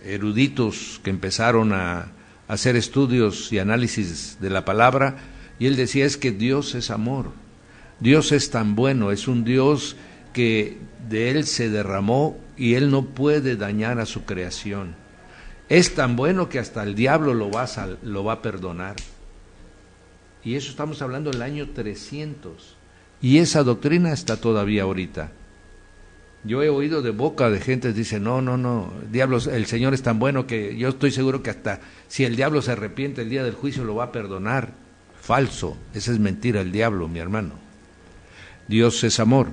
eruditos que empezaron a hacer estudios y análisis de la palabra, y él decía, es que Dios es amor, Dios es tan bueno, es un Dios que de Él se derramó y Él no puede dañar a su creación. Es tan bueno que hasta el diablo lo va a perdonar. Y eso estamos hablando del año 300. Y esa doctrina está todavía ahorita. Yo he oído de boca de gente que dice, no, el Señor es tan bueno que yo estoy seguro que hasta si el diablo se arrepiente el día del juicio lo va a perdonar. Falso, esa es mentira el diablo, mi hermano. Dios es amor,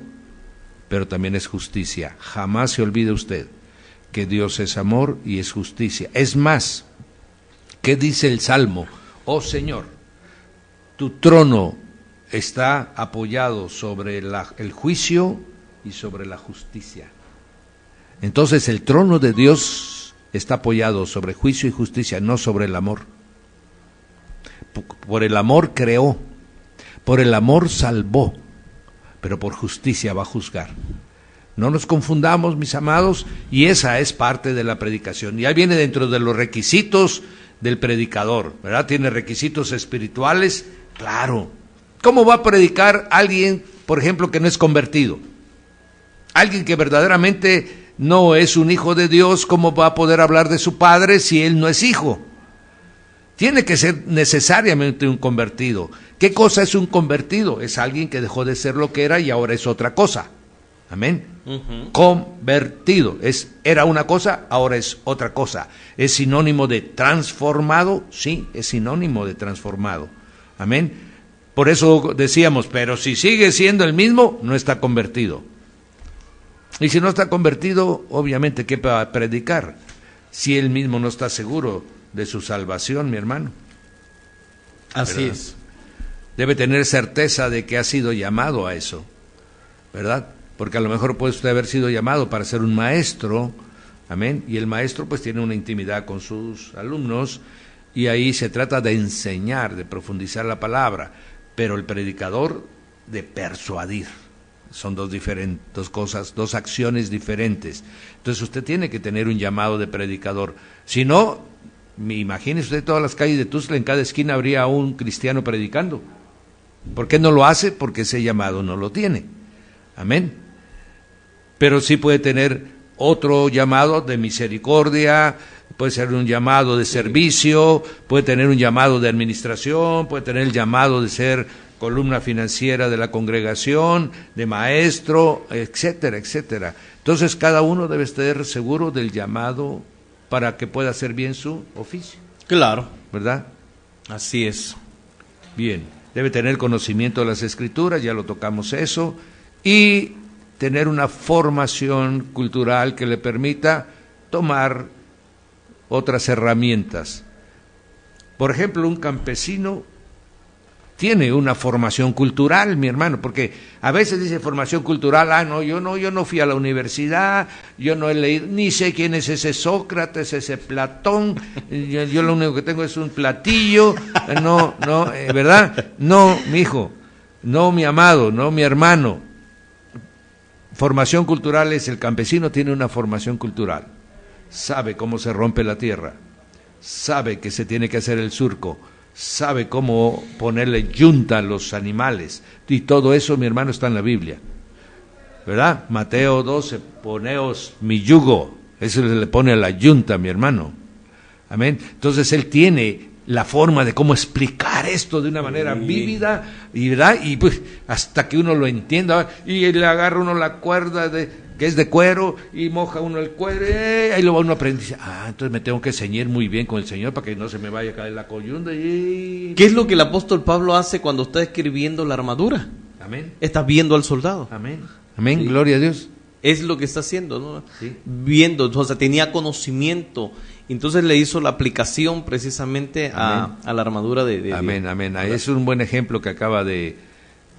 pero también es justicia. Jamás se olvide usted que Dios es amor y es justicia. Es más, ¿qué dice el Salmo? Oh Señor, tu trono está apoyado sobre el juicio y sobre la justicia. Entonces el trono de Dios está apoyado sobre juicio y justicia, no sobre el amor. Por el amor creó, por el amor salvó, pero por justicia va a juzgar. No nos confundamos, mis amados, y esa es parte de la predicación. Y ahí viene dentro de los requisitos del predicador, ¿verdad? Tiene requisitos espirituales, claro. ¿Cómo va a predicar alguien, por ejemplo, que no es convertido? Alguien que verdaderamente no es un hijo de Dios, ¿cómo va a poder hablar de su padre si él no es hijo? Tiene que ser necesariamente un convertido. ¿Qué cosa es un convertido? Es alguien que dejó de ser lo que era y ahora es otra cosa. Amén. Convertido. Era una cosa, ahora es otra cosa. ¿Es sinónimo de transformado? Sí, es sinónimo de transformado. Amén. Por eso decíamos, pero si sigue siendo el mismo, no está convertido. Y si no está convertido, obviamente, ¿qué va a predicar? Si él mismo no está seguro de su salvación, mi hermano. Así es. Debe tener certeza de que ha sido llamado a eso, ¿verdad? Porque a lo mejor puede usted haber sido llamado para ser un maestro, amén, y el maestro pues tiene una intimidad con sus alumnos, y ahí se trata de enseñar, de profundizar la palabra, pero el predicador de persuadir. Son dos cosas, dos acciones diferentes. Entonces usted tiene que tener un llamado de predicador. Si no, imagínese usted todas las calles de Tuxtla, en cada esquina habría un cristiano predicando. ¿Por qué no lo hace? Porque ese llamado no lo tiene. Amén. Pero sí puede tener otro llamado de misericordia, puede ser un llamado de servicio, puede tener un llamado de administración, puede tener el llamado de ser columna financiera de la congregación, de maestro, etcétera, etcétera. Entonces cada uno debe estar seguro del llamado para que pueda hacer bien su oficio. Claro. ¿Verdad? Así es. Bien, debe tener conocimiento de las Escrituras, ya lo tocamos eso, y tener una formación cultural que le permita tomar otras herramientas. Por ejemplo, un campesino tiene una formación cultural, mi hermano, porque a veces dice formación cultural, yo no fui a la universidad, yo no he leído, ni sé quién es ese Sócrates, ese Platón, yo lo único que tengo es un platillo, ¿verdad? No, mi hijo, no, mi amado, no, mi hermano. Formación cultural es, el campesino tiene una formación cultural, sabe cómo se rompe la tierra, sabe que se tiene que hacer el surco, sabe cómo ponerle yunta a los animales, y todo eso, mi hermano, está en la Biblia, ¿verdad? Mateo 12, poneos mi yugo, eso le pone a la yunta, mi hermano, amén. Entonces él tiene la forma de cómo explicar esto de una manera vívida, y ¿verdad? Y pues hasta que uno lo entienda, y le agarra uno la cuerda que es de cuero, y moja uno el cuero, ahí lo va uno aprendiendo, y dice, entonces me tengo que ceñir muy bien con el Señor para que no se me vaya a caer la coyunda. ¿Qué es lo que el apóstol Pablo hace cuando está escribiendo la armadura? Amén. Está viendo al soldado. Amén. Amén, Sí. Gloria a Dios. Es lo que está haciendo, ¿no? Sí. Viendo, o sea, tenía conocimiento Entonces le hizo la aplicación precisamente a la armadura de amén, Dios. amén. Es un buen ejemplo que acaba de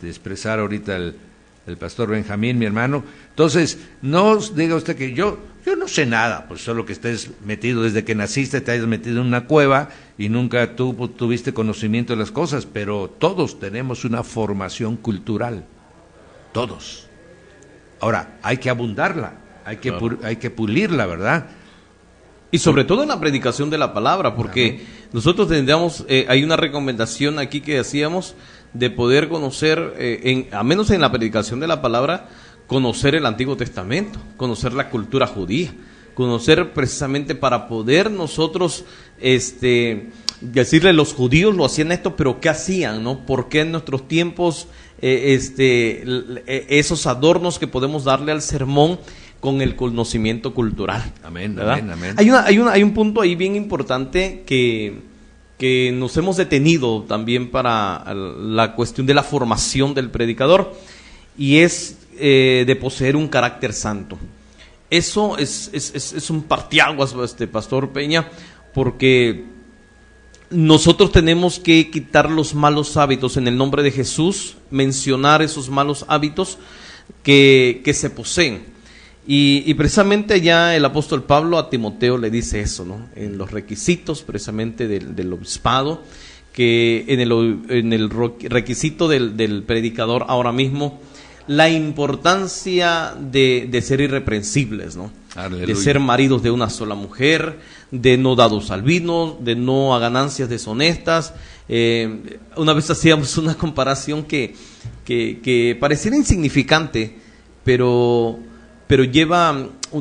expresar ahorita el pastor Benjamín, mi hermano. Entonces, no diga usted que yo no sé nada, pues solo que estés metido desde que naciste, te hayas metido en una cueva y nunca tú tuviste conocimiento de las cosas, pero todos tenemos una formación cultural, todos. Ahora, hay que abundarla, hay que pulirla, ¿verdad? Y sobre todo en la predicación de la palabra, porque nosotros tendríamos, hay una recomendación aquí que hacíamos de poder conocer, a menos en la predicación de la palabra, conocer el Antiguo Testamento, conocer la cultura judía, conocer precisamente para poder nosotros, decirle, los judíos lo hacían esto, pero ¿qué hacían, no? ¿Por qué en nuestros tiempos esos adornos que podemos darle al sermón con el conocimiento cultural? Amén, ¿verdad? amén, amén. Hay un punto ahí bien importante que nos hemos detenido también para la cuestión de la formación del predicador, y es de poseer un carácter santo. Eso es un parteaguas, Pastor Peña, porque nosotros tenemos que quitar los malos hábitos en el nombre de Jesús, mencionar esos malos hábitos que se poseen. Y precisamente ya el apóstol Pablo a Timoteo le dice eso, ¿no? En los requisitos precisamente del obispado, que en el requisito del predicador ahora mismo, la importancia de ser irreprensibles, ¿no? Aleluya. De ser maridos de una sola mujer, de no dados al vino, de no a ganancias deshonestas. Una vez hacíamos una comparación que pareciera insignificante, pero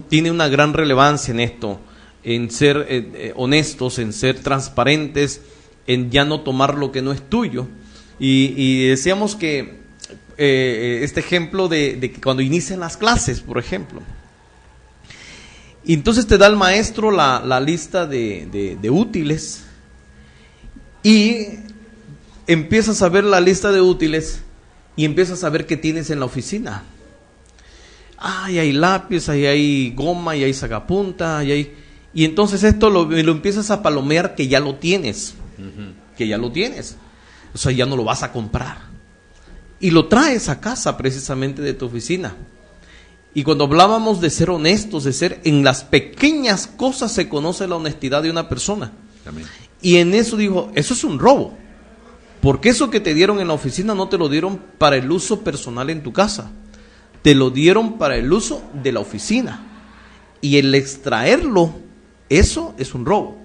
tiene una gran relevancia en esto, en ser honestos, en ser transparentes, en ya no tomar lo que no es tuyo. Y decíamos que este ejemplo de que cuando inician las clases, por ejemplo, y entonces te da el maestro la lista de útiles, y empiezas a ver la lista de útiles y empiezas a ver qué tienes en la oficina. Ahí hay lápiz, ahí hay goma, ahí hay sacapunta, y entonces esto lo empiezas a palomear que ya lo tienes, que ya lo tienes, o sea, ya no lo vas a comprar. Y lo traes a casa precisamente de tu oficina. Y cuando hablábamos de ser honestos, de ser en las pequeñas cosas se conoce la honestidad de una persona. Amén. Y en eso dijo, eso es un robo. Porque eso que te dieron en la oficina no te lo dieron para el uso personal en tu casa. Te lo dieron para el uso de la oficina. Y el extraerlo, eso es un robo.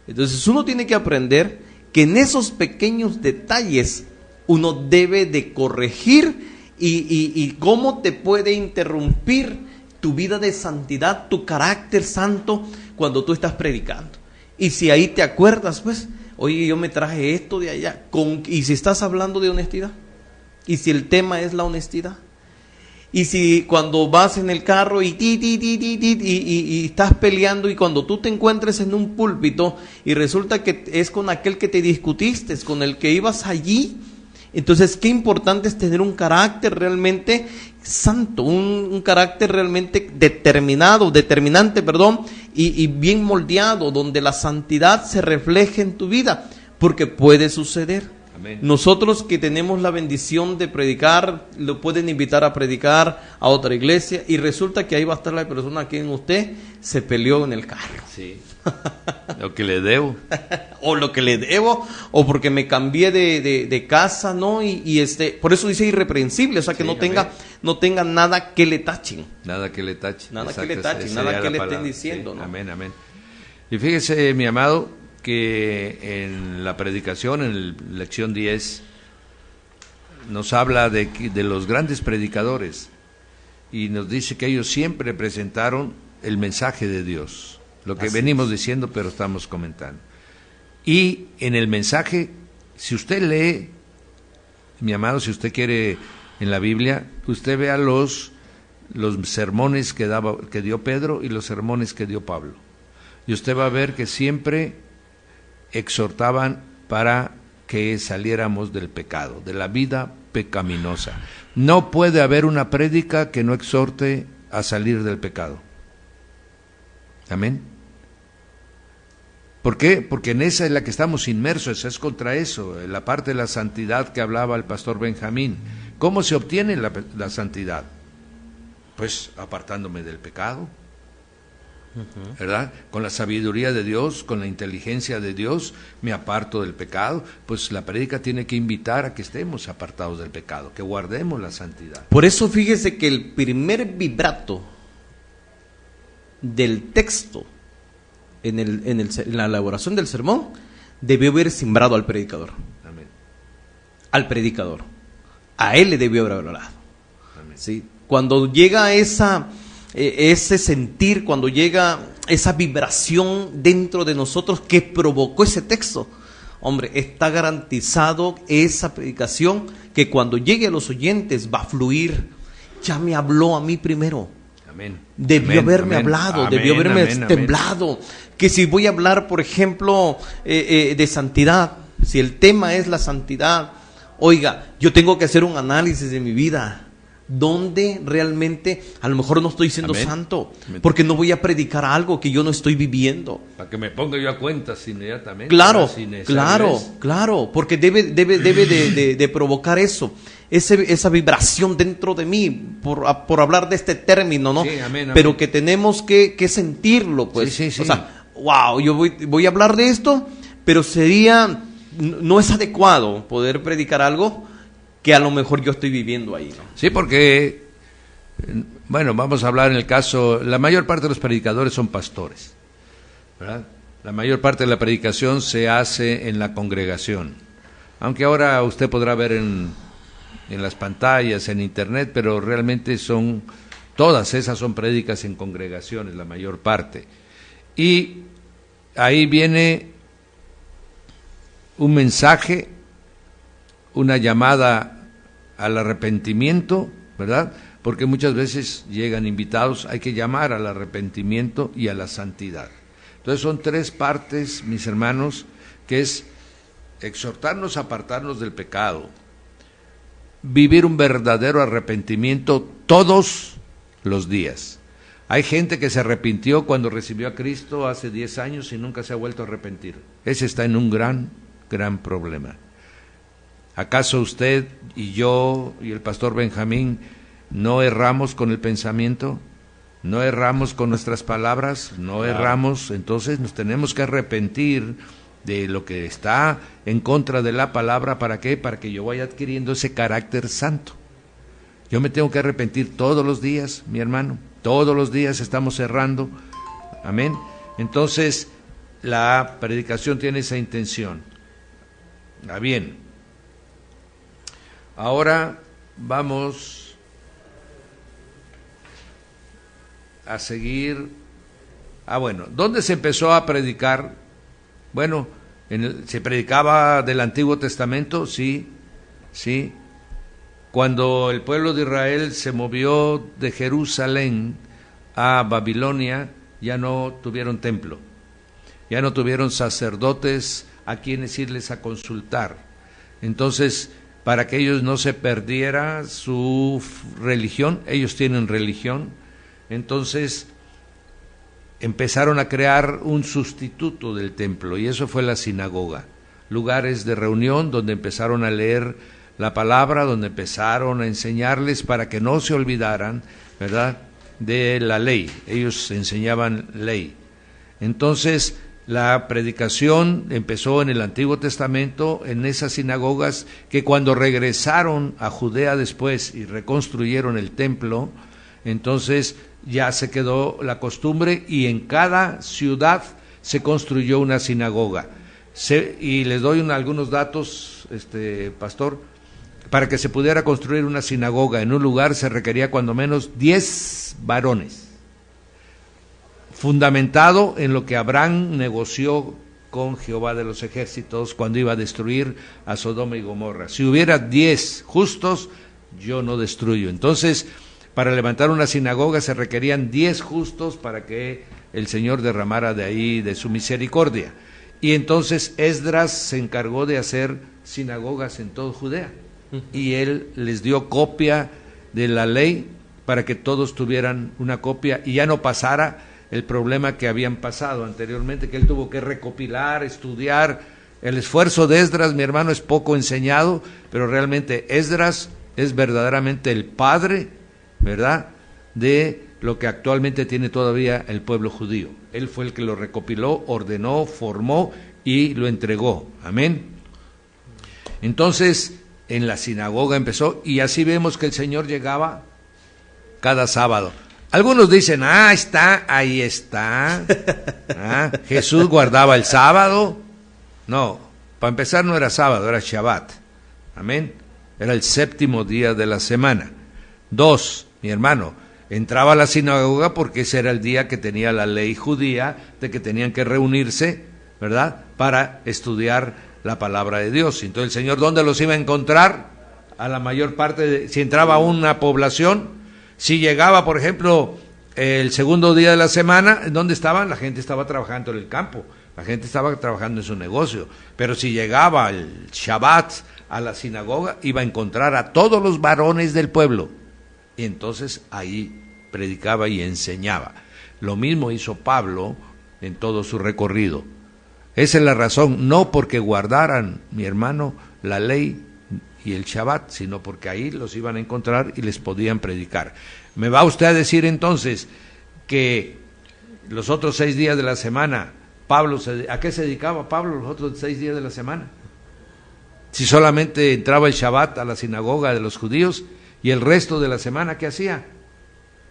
Entonces uno tiene que aprender que en esos pequeños detalles uno debe de corregir y cómo te puede interrumpir tu vida de santidad, tu carácter santo cuando tú estás predicando. Y si ahí te acuerdas, pues, oye, yo me traje esto de allá, y si estás hablando de honestidad, y si el tema es la honestidad, y si cuando vas en el carro y estás peleando, y cuando tú te encuentres en un púlpito y resulta que es con aquel que te discutiste, con el que ibas allí, entonces qué importante es tener un carácter realmente santo, un carácter realmente determinante, y bien moldeado, donde la santidad se refleje en tu vida, porque puede suceder. Amén. Nosotros que tenemos la bendición de predicar, lo pueden invitar a predicar a otra iglesia y resulta que ahí va a estar la persona a quien usted se peleó en el carro. Sí. Lo que le debo. O lo que le debo, o porque me cambié de casa, ¿no? Y por eso dice irreprensible, o sea que sí, no tenga nada que le tachen. Nada que le tachen. Nada que le tachen, nada que le estén diciendo, sí, ¿no? Amén, amén. Y fíjese, mi amado, que en la predicación, en lección 10, nos habla de los grandes predicadores y nos dice que ellos siempre presentaron el mensaje de Dios. Lo que venimos diciendo, pero estamos comentando. Y en el mensaje, si usted lee, mi amado, si usted quiere en la Biblia, usted vea los sermones que dio Pedro y los sermones que dio Pablo. Y usted va a ver que siempre exhortaban para que saliéramos del pecado, de la vida pecaminosa. No puede haber una prédica que no exhorte a salir del pecado. Amén. ¿Por qué? Porque en esa es la que estamos inmersos, es contra eso, la parte de la santidad que hablaba el pastor Benjamín. ¿Cómo se obtiene la santidad? Pues apartándome del pecado, ¿verdad? Con la sabiduría de Dios, con la inteligencia de Dios, me aparto del pecado. Pues la prédica tiene que invitar a que estemos apartados del pecado, que guardemos la santidad. Por eso fíjese que el primer vibrato del texto en la elaboración del sermón debió haber simbrado al predicador. Amén. Al predicador. A él le debió haber hablado. Amén. ¿Sí? Cuando llega ese sentir, cuando llega esa vibración dentro de nosotros que provocó ese texto, hombre, está garantizado esa predicación que cuando llegue a los oyentes va a fluir. Ya me habló a mí primero. Amén. Debió Amén, haberme amén, hablado, amén, debió haberme amén, temblado. Que si voy a hablar, por ejemplo, de santidad, si el tema es la santidad, oiga, yo tengo que hacer un análisis de mi vida. ¿Dónde realmente a lo mejor no estoy siendo amén, santo? amén. Porque no voy a predicar algo que yo no estoy viviendo. Para que me ponga yo a cuentas inmediatamente. Claro, Si necesario claro, es. claro, porque debe de provocar eso, esa vibración dentro de mí, por hablar de este término, ¿no? Sí, amén, amén. Pero que tenemos que sentirlo, pues. Sí, sí, sí. O sea, wow, yo voy a hablar de esto, pero no es adecuado poder predicar algo que a lo mejor yo estoy viviendo ahí, ¿no? Sí, porque, bueno, vamos a hablar en el caso, la mayor parte de los predicadores son pastores, ¿verdad? La mayor parte de la predicación se hace en la congregación, aunque ahora usted podrá ver en las pantallas, en internet, pero realmente todas esas son prédicas en congregaciones, la mayor parte. Y ahí viene un mensaje, una llamada al arrepentimiento, ¿verdad? Porque muchas veces llegan invitados, hay que llamar al arrepentimiento y a la santidad. Entonces son tres partes, mis hermanos, que es exhortarnos a apartarnos del pecado, vivir un verdadero arrepentimiento todos los días. Hay gente que se arrepintió cuando recibió a Cristo hace 10 años y nunca se ha vuelto a arrepentir. Ese está en un gran problema. ¿Acaso usted y yo y el pastor Benjamín no erramos con el pensamiento? ¿No erramos con nuestras palabras? ¿No erramos? Entonces nos tenemos que arrepentir de lo que está en contra de la palabra. ¿Para qué? Para que yo vaya adquiriendo ese carácter santo. Yo me tengo que arrepentir todos los días, mi hermano. Todos los días estamos errando. Amén. Entonces, la predicación tiene esa intención. Bien. Ahora vamos a seguir. Bueno, ¿dónde se empezó a predicar? Bueno, se predicaba del Antiguo Testamento, sí. Cuando el pueblo de Israel se movió de Jerusalén a Babilonia, ya no tuvieron templo, ya no tuvieron sacerdotes a quienes irles a consultar. Entonces, para que ellos no se perdiera su religión, ellos tienen religión, entonces empezaron a crear un sustituto del templo, y eso fue la sinagoga, lugares de reunión donde empezaron a leer la palabra, donde empezaron a enseñarles para que no se olvidaran, ¿verdad?, de la ley. Ellos enseñaban ley. Entonces, la predicación empezó en el Antiguo Testamento, en esas sinagogas que cuando regresaron a Judea después y reconstruyeron el templo, entonces ya se quedó la costumbre y en cada ciudad se construyó una sinagoga. Y les doy algunos datos, pastor. Para que se pudiera construir una sinagoga en un lugar se requería cuando menos 10 varones, fundamentado en lo que Abraham negoció con Jehová de los ejércitos cuando iba a destruir a Sodoma y Gomorra. Si hubiera 10 justos, yo no destruyo. Entonces, para levantar una sinagoga se requerían 10 justos para que el Señor derramara de ahí de su misericordia. Y entonces Esdras se encargó de hacer sinagogas en toda Judea. Y él les dio copia de la ley para que todos tuvieran una copia y ya no pasara el problema que habían pasado anteriormente, que él tuvo que recopilar, estudiar. El esfuerzo de Esdras, mi hermano, es poco enseñado, pero realmente Esdras es verdaderamente el padre, ¿verdad?, de lo que actualmente tiene todavía el pueblo judío. Él fue el que lo recopiló, ordenó, formó y lo entregó. Amén. Entonces, en la sinagoga empezó, y así vemos que el Señor llegaba cada sábado. Algunos dicen, ahí está. Jesús guardaba el sábado. No, para empezar no era sábado, era Shabbat. Amén. Era el 7º día de la semana. 2, mi hermano, entraba a la sinagoga porque ese era el día que tenía la ley judía de que tenían que reunirse, ¿verdad?, para estudiar la palabra de Dios. Entonces el Señor, ¿dónde los iba a encontrar? A la mayor parte, si entraba a una población, si llegaba, por ejemplo, el 2º día de la semana, ¿dónde estaban? La gente estaba trabajando en el campo, la gente estaba trabajando en su negocio. Pero si llegaba el Shabbat a la sinagoga, iba a encontrar a todos los varones del pueblo. Y entonces ahí predicaba y enseñaba. Lo mismo hizo Pablo en todo su recorrido. Esa es la razón, no porque guardaran, mi hermano, la ley y el Shabbat, sino porque ahí los iban a encontrar y les podían predicar. ¿Me va usted a decir entonces que los otros 6 días de la semana, ¿a qué se dedicaba Pablo los otros 6 días de la semana? Si solamente entraba el Shabbat a la sinagoga de los judíos, y el resto de la semana, ¿qué hacía?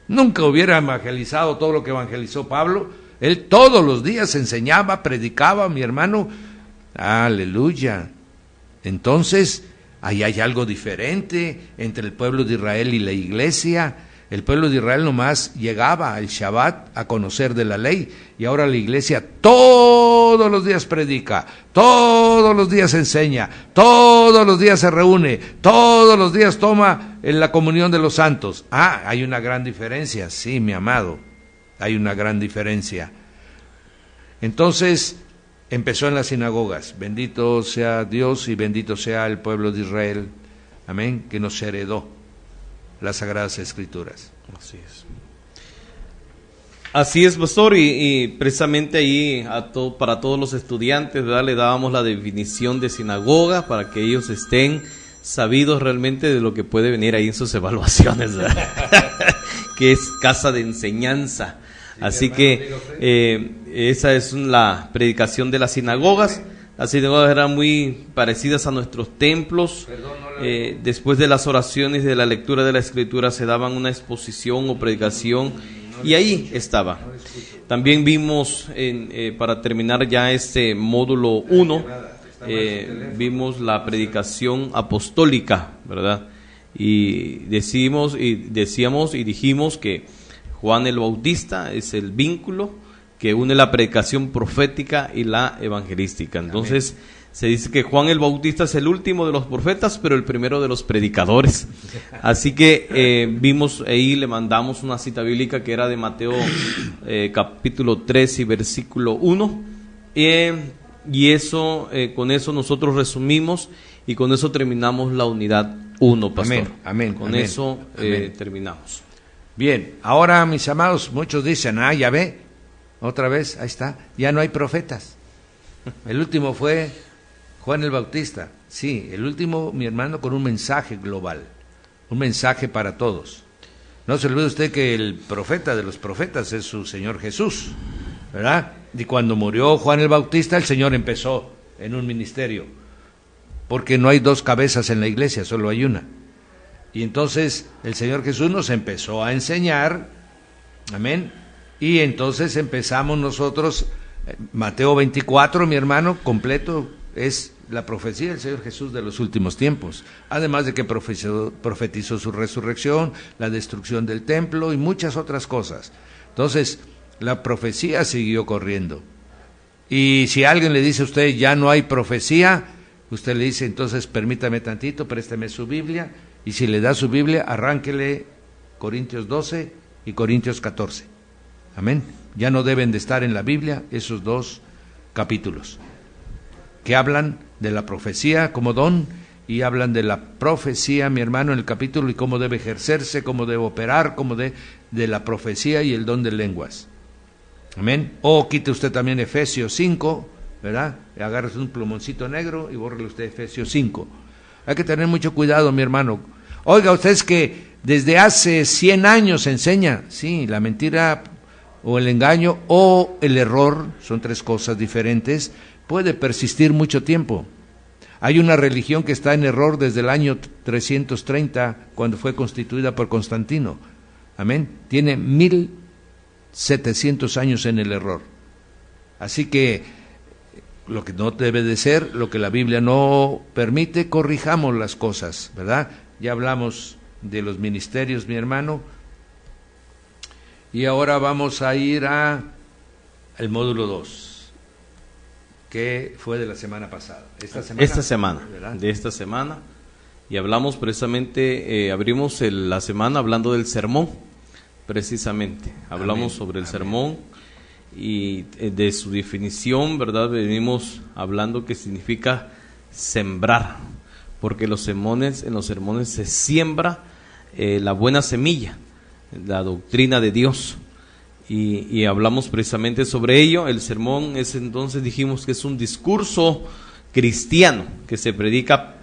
Nunca hubiera evangelizado todo lo que evangelizó Pablo. Él todos los días enseñaba, predicaba, mi hermano. Aleluya. Entonces, ahí hay algo diferente entre el pueblo de Israel y la iglesia. El pueblo de Israel nomás llegaba al Shabbat a conocer de la ley, y ahora la iglesia todos los días predica, todos los días enseña, todos los días se reúne, todos los días toma en la comunión de los santos. Hay una gran diferencia, sí, mi amado, hay una gran diferencia. Entonces empezó en las sinagogas. Bendito sea Dios y bendito sea el pueblo de Israel, amén, que nos heredó las Sagradas Escrituras. Así es, pastor, y precisamente ahí para todos los estudiantes, ¿verdad?, le dábamos la definición de sinagoga para que ellos estén sabidos realmente de lo que puede venir ahí en sus evaluaciones, ¿verdad? Que es casa de enseñanza. Sí, así hermano, que esa es la predicación de las sinagogas. Las sinagogas eran muy parecidas a nuestros templos. Después de las oraciones de la lectura de la Escritura se daban una exposición o predicación, y ahí estaba. También vimos, para terminar ya este módulo 1, vimos la predicación apostólica, ¿verdad? Y decíamos y dijimos que Juan el Bautista es el vínculo que une la predicación profética y la evangelística. Entonces, se dice que Juan el Bautista es el último de los profetas, pero el primero de los predicadores. Así que vimos ahí, le mandamos una cita bíblica que era de Mateo capítulo 3 y versículo 1. Y eso, con eso nosotros resumimos y con eso terminamos la unidad 1, pastor. Amén. Con amén, eso amén. Terminamos. Bien, ahora mis amados, muchos dicen, ya ve, otra vez, ahí está, ya no hay profetas. El último fue Juan el Bautista. Sí, el último, mi hermano, con un mensaje global, un mensaje para todos. No se olvide usted que el profeta de los profetas es su Señor Jesús, ¿verdad? Y cuando murió Juan el Bautista, el Señor empezó en un ministerio, porque no hay 2 cabezas en la iglesia, solo hay una. Y entonces el Señor Jesús nos empezó a enseñar, amén, y entonces empezamos nosotros, Mateo 24, mi hermano, completo, es la profecía del Señor Jesús de los últimos tiempos, además de que profetizó su resurrección, la destrucción del templo y muchas otras cosas. Entonces, la profecía siguió corriendo. Y si alguien le dice a usted, ya no hay profecía, usted le dice, entonces permítame tantito, présteme su Biblia, y si le da su Biblia, arránquele Corintios 12 y Corintios 14. Amén. Ya no deben de estar en la Biblia esos 2 capítulos que hablan de la profecía como don, y hablan de la profecía, mi hermano, en el capítulo, y cómo debe ejercerse, cómo debe operar, cómo de la profecía y el don de lenguas. Amén. O quite usted también Efesios 5, ¿verdad? Agárrese un plumoncito negro y bórrele usted Efesios 5. Hay que tener mucho cuidado, mi hermano. Oiga, usted es que desde hace 100 años se enseña, sí, la mentira o el engaño o el error, son tres cosas diferentes, puede persistir mucho tiempo. Hay una religión que está en error desde el año 330, cuando fue constituida por Constantino. Amén. Tiene 1700 años en el error. Así que lo que no debe de ser, lo que la Biblia no permite, corrijamos las cosas, ¿verdad? Ya hablamos de los ministerios, mi hermano. Y ahora vamos a ir al módulo 2. Que fue de la semana pasada. Esta semana, de esta semana, y hablamos precisamente, abrimos la semana hablando del sermón, precisamente, hablamos sobre el sermón y de su definición, ¿verdad? Venimos hablando que significa sembrar, porque en los sermones se siembra la buena semilla, la doctrina de Dios. Y hablamos precisamente sobre ello. El sermón es, entonces dijimos que es un discurso cristiano que se predica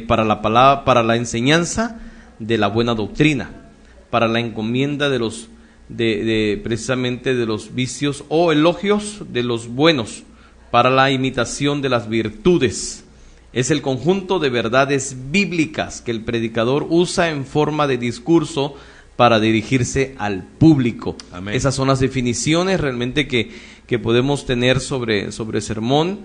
para la palabra, para la enseñanza de la buena doctrina, para la encomienda precisamente de los vicios o elogios de los buenos, para la imitación de las virtudes. Es el conjunto de verdades bíblicas que el predicador usa en forma de discurso para dirigirse al público. Amén. Esas son las definiciones realmente que podemos tener sobre sermón.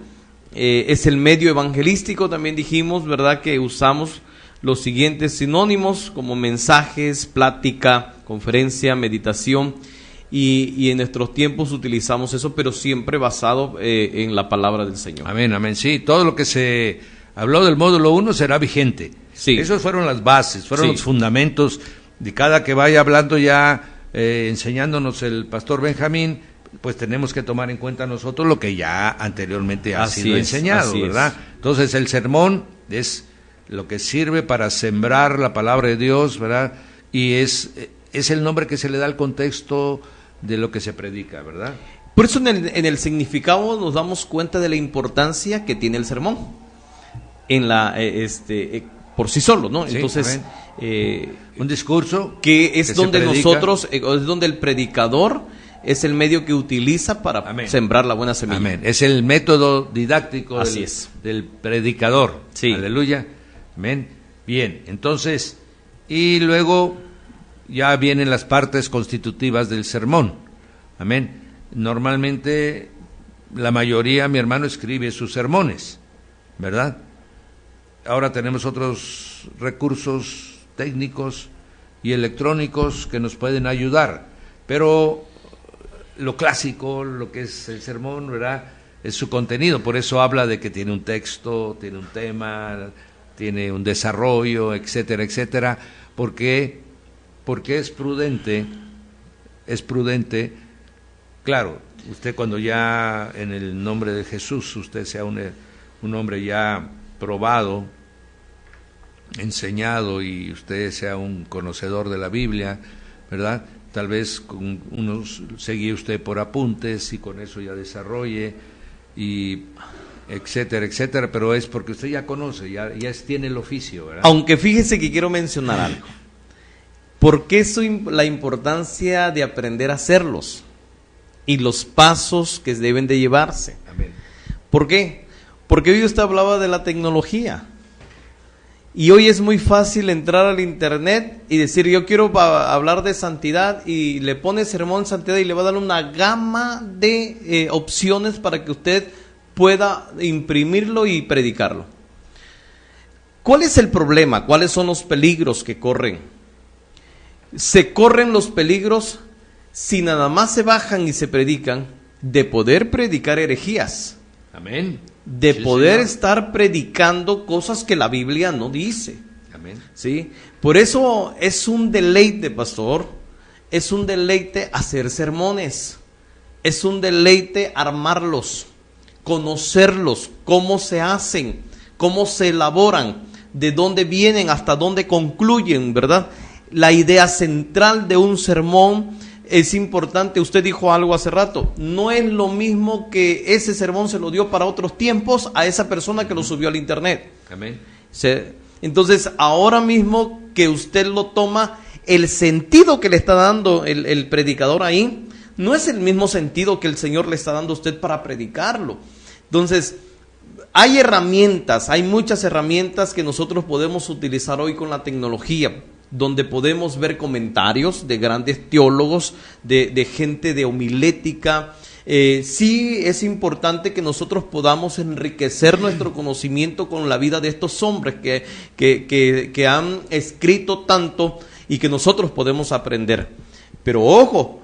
Es el medio evangelístico, también dijimos, ¿verdad? Que usamos los siguientes sinónimos como mensajes, plática, conferencia, meditación, y en nuestros tiempos utilizamos eso, pero siempre basado en la palabra del Señor. Amén, amén. Sí, todo lo que se habló del módulo 1 será vigente. Sí. Esas fueron las bases, fueron sí. los fundamentos. De cada que vaya hablando ya, enseñándonos el pastor Benjamín, pues tenemos que tomar en cuenta nosotros lo que ya anteriormente ha sido enseñado, ¿verdad? Entonces el sermón es lo que sirve para sembrar la palabra de Dios, ¿verdad? Y es el nombre que se le da al contexto de lo que se predica, ¿verdad? Por eso en el significado nos damos cuenta de la importancia que tiene el sermón en por sí solo, ¿no? Sí, entonces un discurso que es donde nosotros, es donde el predicador es el medio que utiliza para sembrar la buena semilla. Amén. Es el método didáctico del predicador. Sí. Aleluya. Amén. Bien, entonces, y luego ya vienen las partes constitutivas del sermón. Amén. Normalmente la mayoría, mi hermano, escribe sus sermones, ¿verdad? Ahora tenemos otros recursos técnicos y electrónicos que nos pueden ayudar, pero lo clásico, lo que es el sermón, ¿verdad?, es su contenido. Por eso habla de que tiene un texto, tiene un tema, tiene un desarrollo, etcétera, etcétera. Porque es prudente, claro, usted cuando ya en el nombre de Jesús, usted sea un hombre ya probado, enseñado, y usted sea un conocedor de la Biblia, ¿verdad? Tal vez con unos seguir usted por apuntes y con eso ya desarrolle, y etcétera, etcétera, pero es porque usted ya conoce, ya tiene el oficio, ¿verdad? Aunque fíjese que quiero mencionar algo. ¿Por qué la importancia de aprender a hacerlos y los pasos que deben de llevarse? Amén. ¿Por qué? Porque hoy usted hablaba de la tecnología. Y hoy es muy fácil entrar al internet y decir, yo quiero hablar de santidad, y le pone sermón santidad y le va a dar una gama de opciones para que usted pueda imprimirlo y predicarlo. ¿Cuál es el problema? ¿Cuáles son los peligros que corren? Se corren los peligros, si nada más se bajan y se predican, de poder predicar herejías. Amén. De Sí, poder señor. estar predicando cosas que la Biblia no dice. Amén. ¿Sí? Por eso es un deleite, pastor, es un deleite hacer sermones, es un deleite armarlos, conocerlos, cómo se hacen, cómo se elaboran, de dónde vienen, hasta dónde concluyen, ¿verdad? La idea central de un sermón es importante, usted dijo algo hace rato, no es lo mismo que ese sermón se lo dio para otros tiempos a esa persona que lo subió al internet. Amén. Entonces, ahora mismo que usted lo toma, el sentido que le está dando el predicador ahí, no es el mismo sentido que el Señor le está dando a usted para predicarlo. Entonces, hay herramientas, hay muchas herramientas que nosotros podemos utilizar hoy con la tecnología, donde podemos ver comentarios de grandes teólogos, de gente de homilética. Sí es importante que nosotros podamos enriquecer nuestro conocimiento con la vida de estos hombres que han escrito tanto y que nosotros podemos aprender. Pero ojo,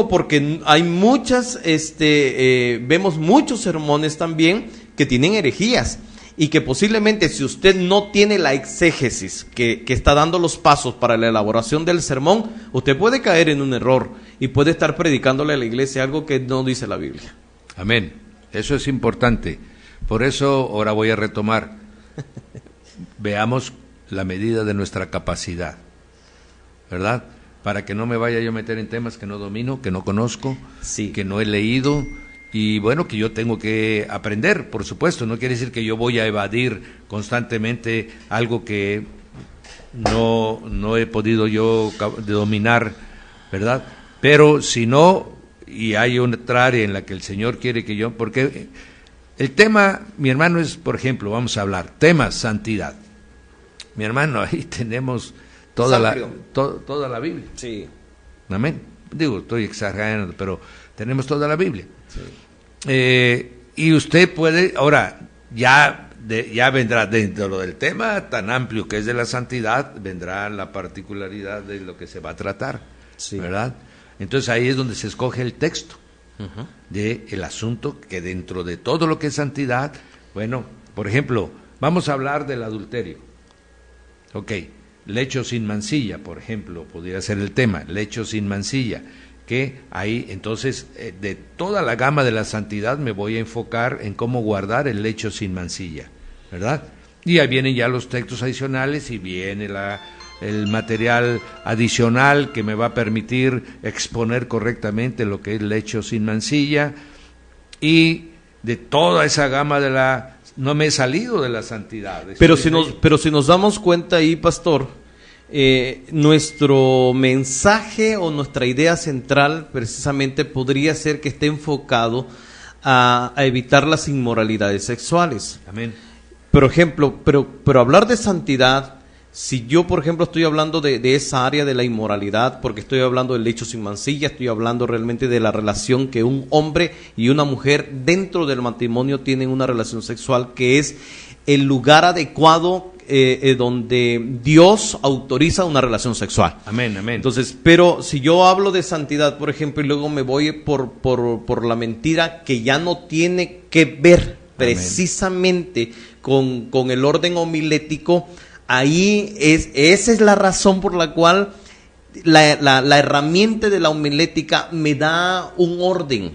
porque hay muchas, vemos muchos sermones también que tienen herejías y que posiblemente si usted no tiene la exégesis que está dando los pasos para la elaboración del sermón, usted puede caer en un error y puede estar predicándole a la iglesia algo que no dice la Biblia. Amén. Eso es importante. Por eso ahora voy a retomar. Veamos la medida de nuestra capacidad, ¿verdad? Para que no me vaya yo a meter en temas que no domino, que no conozco, sí, que no he leído, y bueno, que yo tengo que aprender, por supuesto. No quiere decir que yo voy a evadir constantemente algo que no he podido yo dominar, ¿verdad? Pero si no, y hay otra área en la que el Señor quiere que yo, porque el tema, mi hermano, es, por ejemplo, vamos a hablar, tema santidad. Mi hermano, ahí tenemos toda la Biblia. Sí. Amén. Digo, estoy exagerando, pero tenemos toda la Biblia. Sí. Y usted puede, ahora, ya vendrá dentro del tema tan amplio que es de la santidad, vendrá la particularidad de lo que se va a tratar, sí, ¿verdad? Entonces ahí es donde se escoge el texto del asunto, que dentro de todo lo que es santidad, bueno, por ejemplo, vamos a hablar del adulterio. Ok, lecho sin mancilla, por ejemplo, podría ser el tema, lecho sin mancilla, que ahí entonces de toda la gama de la santidad me voy a enfocar en cómo guardar el lecho sin mancilla, ¿verdad? Y ahí vienen ya los textos adicionales y viene el material adicional que me va a permitir exponer correctamente lo que es lecho sin mancilla, y de toda esa gama de la... No me he salido de la santidad. Pero si nos damos cuenta ahí, pastor, nuestro mensaje o nuestra idea central precisamente podría ser que esté enfocado a evitar las inmoralidades sexuales. Amén. Por ejemplo, pero hablar de santidad, si yo, por ejemplo, estoy hablando de esa área de la inmoralidad, porque estoy hablando del lecho sin mancilla, estoy hablando realmente de la relación que un hombre y una mujer dentro del matrimonio tienen una relación sexual, que es el lugar adecuado donde Dios autoriza una relación sexual. Amén, amén. Entonces, pero si yo hablo de santidad, por ejemplo, y luego me voy por la mentira que ya no tiene que ver precisamente con el orden homilético, ahí esa es la razón por la cual la herramienta de la homilética me da un orden.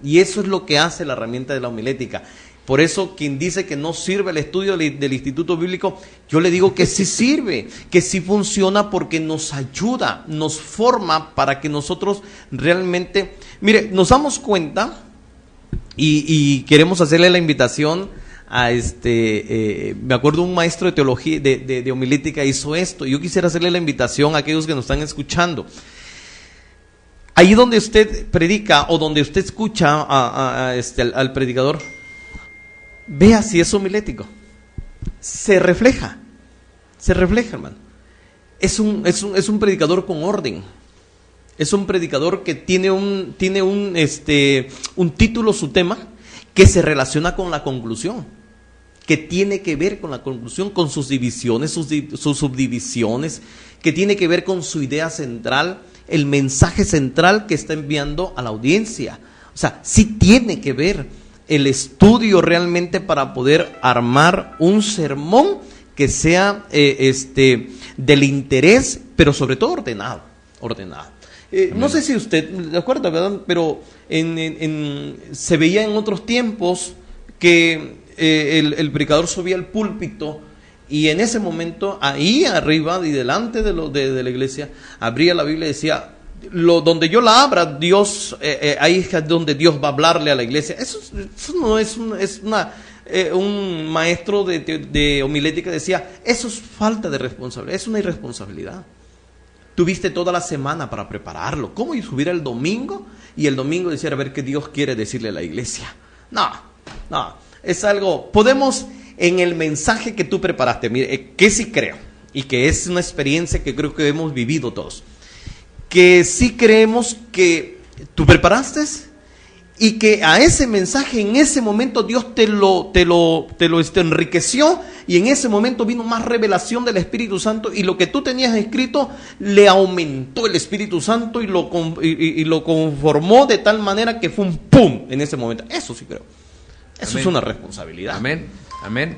Y eso es lo que hace la herramienta de la homilética. Por eso quien dice que no sirve el estudio del Instituto Bíblico, yo le digo que sí sirve, que sí funciona, porque nos ayuda, nos forma para que nosotros realmente, mire, nos damos cuenta y queremos hacerle la invitación a me acuerdo un maestro de teología, de homilética hizo esto. Yo quisiera hacerle la invitación a aquellos que nos están escuchando. Ahí donde usted predica o donde usted escucha al predicador, vea si es homilético. Se refleja, hermano. Es un predicador con orden. Es un predicador que tiene un título, su tema, que se relaciona con la conclusión, que tiene que ver con la conclusión, con sus divisiones, sus subdivisiones, que tiene que ver con su idea central, el mensaje central que está enviando a la audiencia. O sea, sí tiene que ver el estudio realmente para poder armar un sermón que sea del interés, pero sobre todo ordenado. No sé si usted, de acuerdo, ¿verdad? Pero se veía en otros tiempos que el predicador subía al púlpito y en ese momento, ahí arriba y delante de la iglesia, abría la Biblia y decía: donde yo la abra, Dios, ahí es donde Dios va a hablarle a la iglesia. Eso no es un maestro de homilética decía, eso es falta de responsabilidad, es una irresponsabilidad. Tuviste toda la semana para prepararlo. ¿Cómo subir el domingo y el domingo decir a ver qué Dios quiere decirle a la iglesia? No, es algo, podemos en el mensaje que tú preparaste, mire, que sí creo, y que es una experiencia que creo que hemos vivido todos, que sí creemos que tú preparaste y que a ese mensaje en ese momento Dios te lo enriqueció, y en ese momento vino más revelación del Espíritu Santo, y lo que tú tenías escrito le aumentó el Espíritu Santo y lo conformó de tal manera que fue un pum en ese momento. Eso sí creo. Eso es una responsabilidad. Amén.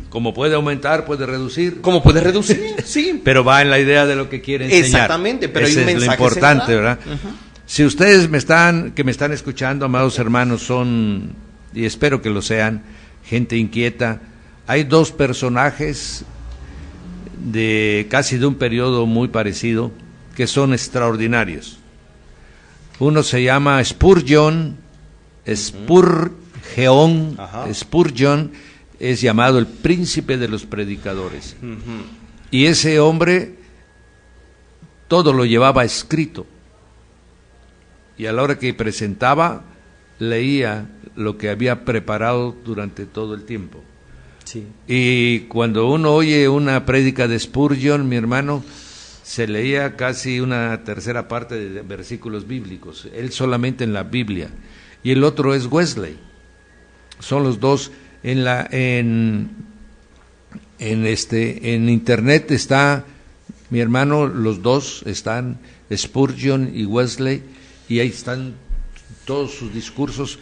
Como puede aumentar, puede reducir. Como puede reducir, sí. Pero va en la idea de lo que quiere enseñar. Exactamente, pero hay un mensaje es lo importante, central, ¿verdad? Si ustedes que me están escuchando, amados hermanos, son, y espero que lo sean, gente inquieta, hay dos personajes casi de un periodo muy parecido, que son extraordinarios. Uno se llama Spurgeon. Spurgeon es llamado el príncipe de los predicadores. Y ese hombre todo lo llevaba escrito. Y a la hora que presentaba, leía lo que había preparado durante todo el tiempo. Sí. Y cuando uno oye una prédica de Spurgeon, mi hermano, se leía casi una tercera parte de versículos bíblicos, él solamente en la Biblia. Y el otro es Wesley. Son los dos en internet está, mi hermano, los dos están, Spurgeon y Wesley, y ahí están todos sus discursos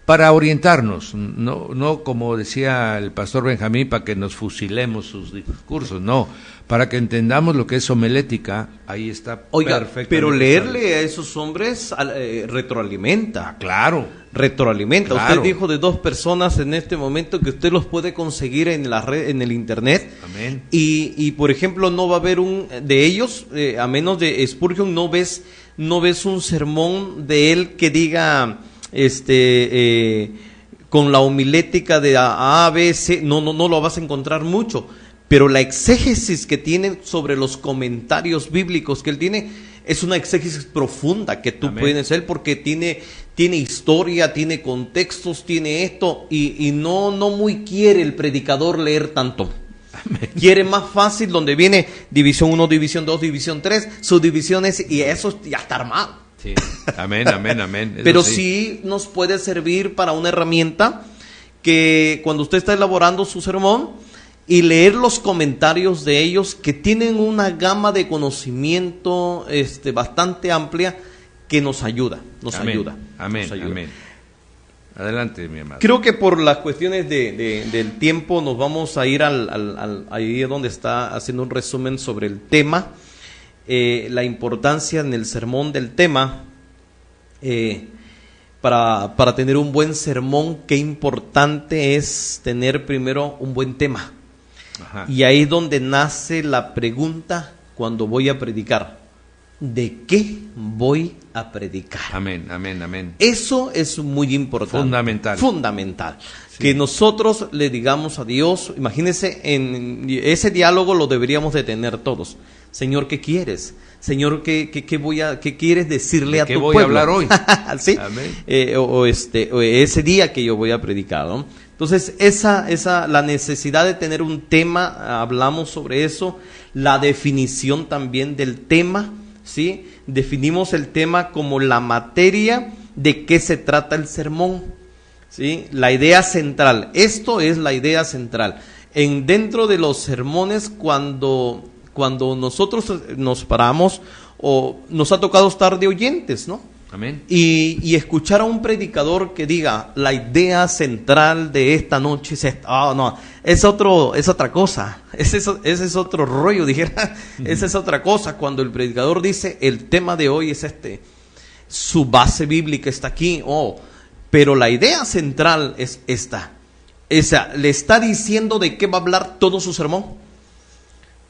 para orientarnos, no como decía el pastor Benjamín, para que nos fusilemos sus discursos, no, para que entendamos lo que es homilética. Ahí está. Oiga, pero leerle a esos hombres retroalimenta. Claro. Retroalimenta. Claro. Usted dijo de dos personas en este momento que usted los puede conseguir en la red, en el internet. Amén. Y por ejemplo, no va a haber un de ellos, a menos de Spurgeon, no ves un sermón de él que diga con la homilética de A, B, C, no lo vas a encontrar mucho, pero la exégesis que tiene sobre los comentarios bíblicos que él tiene es una exégesis profunda que tú Amén. puedes hacer, porque tiene historia, tiene contextos, tiene esto, y no muy quiere el predicador leer tanto. Amén. Quiere más fácil donde viene división 1, división 2, división 3, subdivisiones, y eso ya está armado. Sí. Amén. Eso pero sí nos puede servir para una herramienta que cuando usted está elaborando su sermón y leer los comentarios de ellos, que tienen una gama de conocimiento bastante amplia, que nos ayuda. Amén. Adelante, mi hermano. Creo que por las cuestiones del tiempo nos vamos a ir ahí donde está haciendo un resumen sobre el tema. La importancia en el sermón del tema, para tener un buen sermón, qué importante es tener primero un buen tema. Ajá. Y ahí es donde nace la pregunta cuando voy a predicar: ¿de qué voy a predicar? Amén. Eso es muy importante. Fundamental. Sí. Que nosotros le digamos a Dios, imagínense, en ese diálogo lo deberíamos de tener todos. Señor, ¿qué quieres? Señor, ¿qué quieres decirle a tu pueblo? ¿Qué voy a hablar hoy? ¿Sí? O ese día que yo voy a predicar, ¿no? Entonces, la necesidad de tener un tema, hablamos sobre eso, la definición también del tema, ¿sí? Definimos el tema como la materia de qué se trata el sermón, ¿sí? La idea central. Esto es la idea central. Dentro de los sermones, cuando nosotros nos paramos, o nos ha tocado estar de oyentes, ¿no? Amén. Y escuchar a un predicador que diga: la idea central de esta noche es esta. No, es otra cosa. Ese es otro rollo, dijera. Esa es otra cosa. Cuando el predicador dice: el tema de hoy es su base bíblica está aquí. Pero la idea central es esta. Le está diciendo de qué va a hablar todo su sermón.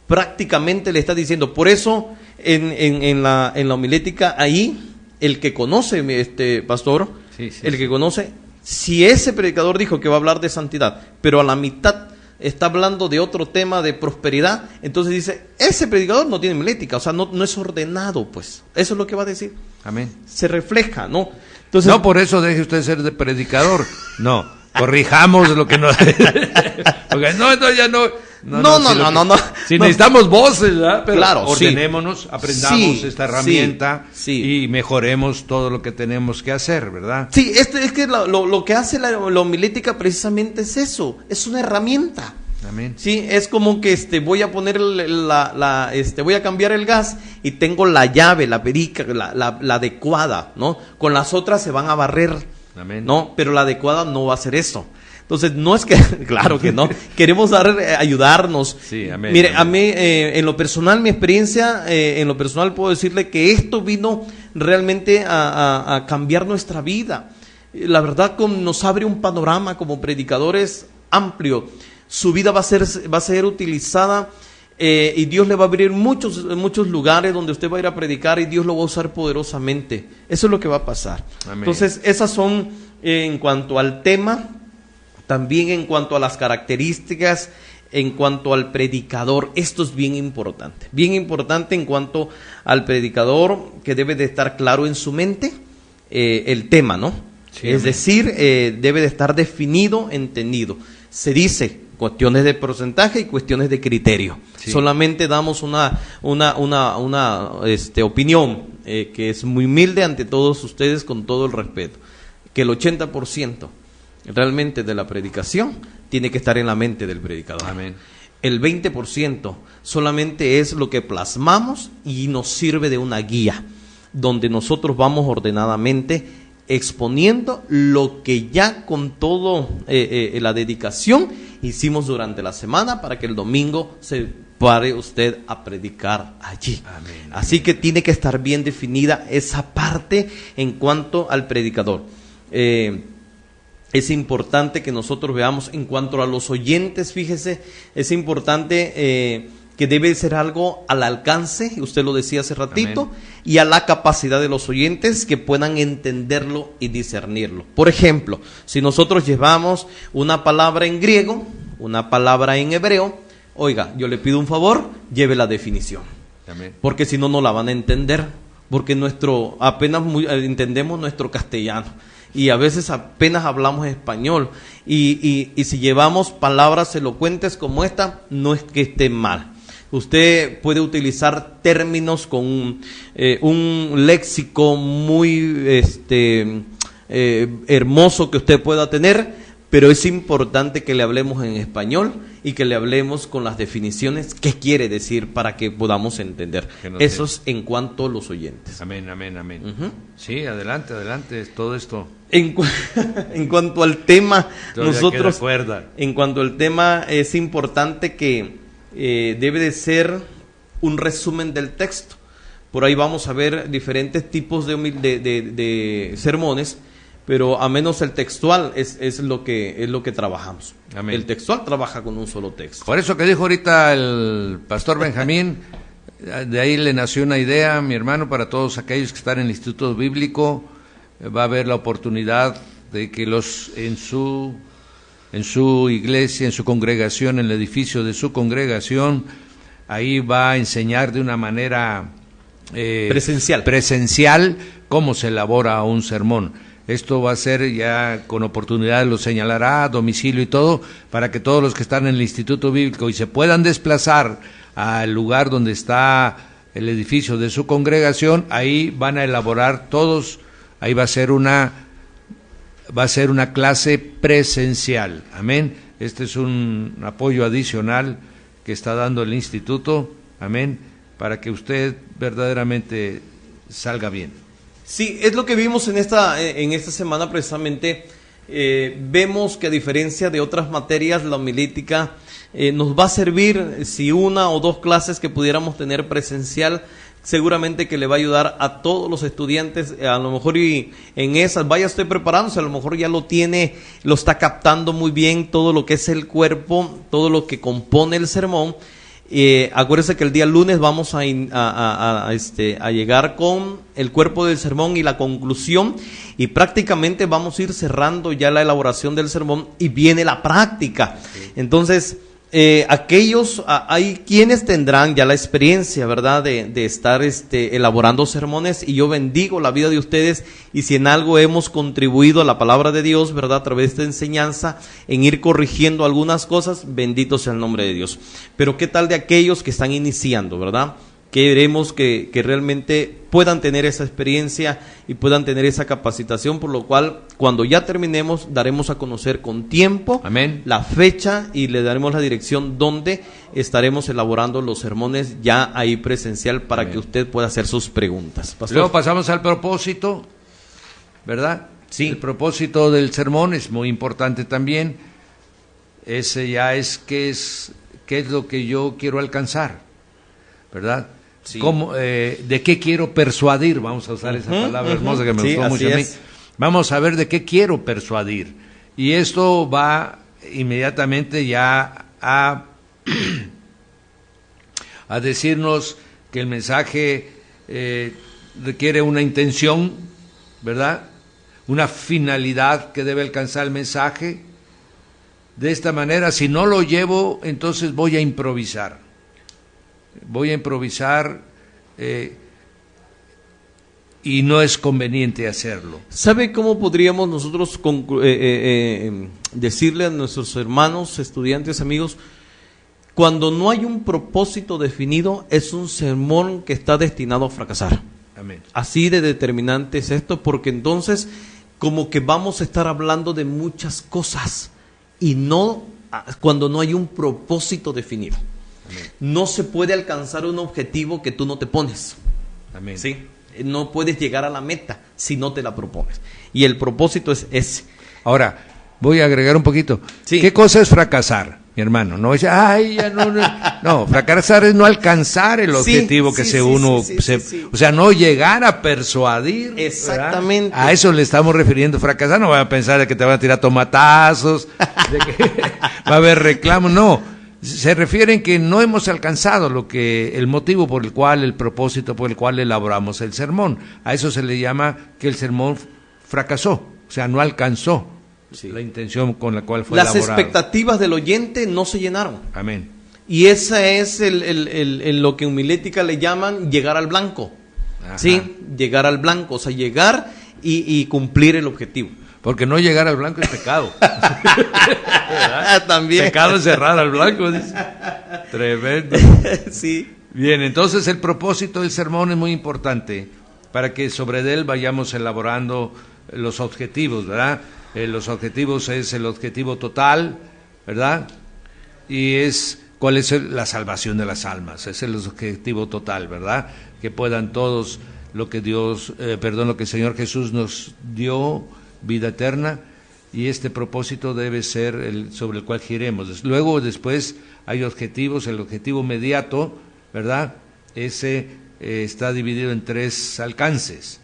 Prácticamente le está diciendo. Por eso en la homilética, ahí, el que conoce, pastor, el que conoce, si ese predicador dijo que va a hablar de santidad, pero a la mitad está hablando de otro tema de prosperidad, entonces dice, ese predicador no tiene homilética, o sea, no es ordenado, pues. Eso es lo que va a decir. Amén. Se refleja, ¿no? Entonces, no por eso deje usted ser de predicador, no, corrijamos lo que no... Porque no, ya no... No. Si necesitamos voces, ¿verdad? Pero claro, ordenémonos, sí. aprendamos esta herramienta sí. y mejoremos todo lo que tenemos que hacer, ¿verdad? Sí, es que lo que hace la homilética precisamente es eso, es una herramienta. Amén. Sí, es como que voy a poner voy a cambiar el gas y tengo la llave, la perica, la adecuada, ¿no? Con las otras se van a barrer, amén, ¿no? Pero la adecuada no va a hacer eso. Entonces, no es que, claro que no, queremos ayudarnos. Sí, amén. Mire, amén. a mí, en lo personal, mi experiencia, en lo personal puedo decirle que esto vino realmente a cambiar nuestra vida. La verdad, nos abre un panorama como predicadores amplio. Su vida va a ser utilizada y Dios le va a abrir muchos lugares donde usted va a ir a predicar y Dios lo va a usar poderosamente. Eso es lo que va a pasar. Amén. Entonces, esas son en cuanto al tema. También en cuanto a las características, en cuanto al predicador, esto es bien importante en cuanto al predicador, que debe de estar claro en su mente el tema, ¿no? Sí, es decir, debe de estar definido, entendido. Se dice cuestiones de porcentaje y cuestiones de criterio. Sí. Solamente damos una opinión que es muy humilde ante todos ustedes, con todo el respeto, que el 80% realmente de la predicación tiene que estar en la mente del predicador. Amén. El 20% solamente es lo que plasmamos y nos sirve de una guía, donde nosotros vamos ordenadamente exponiendo lo que ya con todo la dedicación hicimos durante la semana, para que el domingo se pare usted a predicar allí. Amén. Así que tiene que estar bien definida esa parte en cuanto al predicador. Es importante que nosotros veamos en cuanto a los oyentes, fíjese, es importante que debe ser algo al alcance, usted lo decía hace ratito, amén, y a la capacidad de los oyentes que puedan entenderlo y discernirlo. Por ejemplo, si nosotros llevamos una palabra en griego, una palabra en hebreo, oiga, yo le pido un favor, lleve la definición, amén, porque si no, no la van a entender, porque apenas entendemos nuestro castellano. Y a veces apenas hablamos español y si llevamos palabras elocuentes como esta, no es que esté mal. Usted puede utilizar términos con un léxico muy hermoso que usted pueda tener, pero es importante que le hablemos en español y que le hablemos con las definiciones qué quiere decir para que podamos entender. Eso es en cuanto a los oyentes. Amén, amén, amén. Uh-huh. Sí, adelante, todo esto. En cuanto al tema, nosotros, en cuanto al tema, es importante que debe de ser un resumen del texto. Por ahí vamos a ver diferentes tipos de sermones, pero a menos el textual es lo que trabajamos. Amén. El textual trabaja con un solo texto. Por eso que dijo ahorita el pastor Benjamín, de ahí le nació una idea, mi hermano, para todos aquellos que están en el Instituto Bíblico. Va a haber la oportunidad de que en su iglesia, en su congregación, en el edificio de su congregación, ahí va a enseñar de una manera presencial cómo se elabora un sermón. Esto va a ser ya con oportunidad, lo señalará, domicilio y todo, para que todos los que están en el Instituto Bíblico y se puedan desplazar al lugar donde está el edificio de su congregación, ahí van a elaborar todos. Ahí va a ser una clase presencial. Amén. Este es un apoyo adicional que está dando el instituto. Amén. Para que usted verdaderamente salga bien. Sí, es lo que vimos en esta semana precisamente. Vemos que a diferencia de otras materias, la homilítica nos va a servir, si una o dos clases que pudiéramos tener presencial, seguramente que le va a ayudar a todos los estudiantes, a lo mejor y en esas, vaya usted preparándose, a lo mejor ya lo está captando muy bien todo lo que es el cuerpo, todo lo que compone el sermón, Acuérdense que el día lunes vamos a llegar con el cuerpo del sermón y la conclusión, y prácticamente vamos a ir cerrando ya la elaboración del sermón y viene la práctica. Sí. Entonces, hay quienes tendrán ya la experiencia, ¿verdad?, de estar elaborando sermones, y yo bendigo la vida de ustedes, y si en algo hemos contribuido a la palabra de Dios, ¿verdad?, a través de esta enseñanza, en ir corrigiendo algunas cosas, bendito sea el nombre de Dios. Pero ¿qué tal de aquellos que están iniciando, verdad? Queremos que realmente puedan tener esa experiencia y puedan tener esa capacitación, por lo cual cuando ya terminemos daremos a conocer con tiempo, amén, la fecha, y le daremos la dirección donde estaremos elaborando los sermones ya ahí presencial para, amén, que usted pueda hacer sus preguntas. Pastor. Luego pasamos al propósito, ¿verdad? Sí. El propósito del sermón es muy importante también. Ese ya es qué es lo que yo quiero alcanzar, ¿verdad? Sí. ¿De qué quiero persuadir? Vamos a usar esa palabra hermosa que me gustó mucho a mí. Vamos a ver de qué quiero persuadir. Y esto va inmediatamente ya a decirnos que el mensaje requiere una intención, ¿verdad? Una finalidad que debe alcanzar el mensaje. De esta manera, si no lo llevo, entonces voy a improvisar. Y no es conveniente hacerlo. ¿Sabe cómo podríamos nosotros decirle a nuestros hermanos, estudiantes, amigos? Cuando no hay un propósito definido, es un sermón que está destinado a fracasar. Amén. Así de determinante es esto, porque entonces como que vamos a estar hablando de muchas cosas y no cuando no hay un propósito definido. Amén. No se puede alcanzar un objetivo que tú no te pones. Amén. ¿Sí? No puedes llegar a la meta si no te la propones. Y el propósito es ese. Ahora, voy a agregar un poquito. Sí. ¿Qué cosa es fracasar, mi hermano? No es, no, fracasar es no alcanzar el objetivo o sea, no llegar a persuadir. Exactamente. ¿Verdad? A eso le estamos refiriendo fracasar. No van a pensar de que te van a tirar tomatazos, de que va a haber reclamos, no. Se refieren que no hemos alcanzado el motivo por el cual, el propósito por el cual elaboramos el sermón. A eso se le llama que el sermón fracasó, o sea, no alcanzó la intención con la cual fue elaborado. Las expectativas del oyente no se llenaron. Amén. Y esa es lo que en homilética le llaman llegar al blanco. Ajá. Sí, llegar al blanco, o sea, llegar y cumplir el objetivo. Porque no llegar al blanco es pecado. También. Pecado es cerrar al blanco, dice. Tremendo. Sí. Bien, entonces el propósito del sermón es muy importante para que sobre él vayamos elaborando los objetivos, ¿verdad? Los objetivos es el objetivo total, ¿verdad? Y ¿cuál es la salvación de las almas? Es el objetivo total, ¿verdad? Que puedan todos lo que el Señor Jesús nos dio, vida eterna, y este propósito debe ser el sobre el cual giremos. Luego, después hay objetivos, el objetivo inmediato, ¿verdad? Ese está dividido en 3 alcances.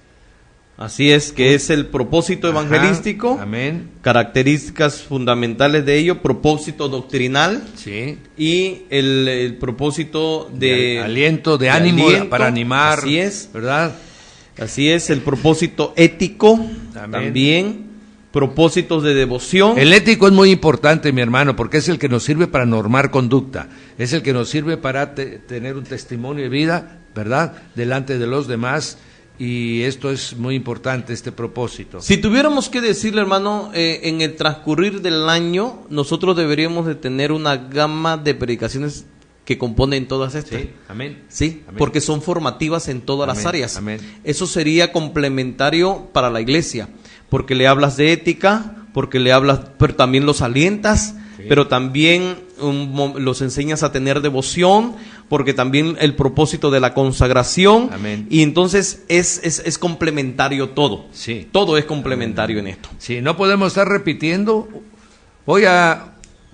Así es, que es el propósito evangelístico. Amén. Características fundamentales de ello, propósito doctrinal. Sí. Y el propósito de aliento, de ánimo, para animar. Así es. ¿Verdad? Así es, el propósito ético. Amén. También. Propósitos de devoción. El ético es muy importante, mi hermano, porque es el que nos sirve para normar conducta. Es el que nos sirve para tener un testimonio de vida, ¿verdad? Delante de los demás. Y esto es muy importante, este propósito. Si tuviéramos que decirle, hermano, en el transcurrir del año, nosotros deberíamos de tener una gama de predicaciones que componen todas estas. Sí, amén. Sí, amén. Porque son formativas en todas amén, las áreas. Amén. Eso sería complementario para la iglesia, porque le hablas de ética, porque le hablas, pero también los alientas, sí. Pero también los enseñas a tener devoción, porque también el propósito de la consagración. Amén. Y entonces es complementario todo. Sí. Todo es complementario en esto. Sí, no podemos estar repitiendo.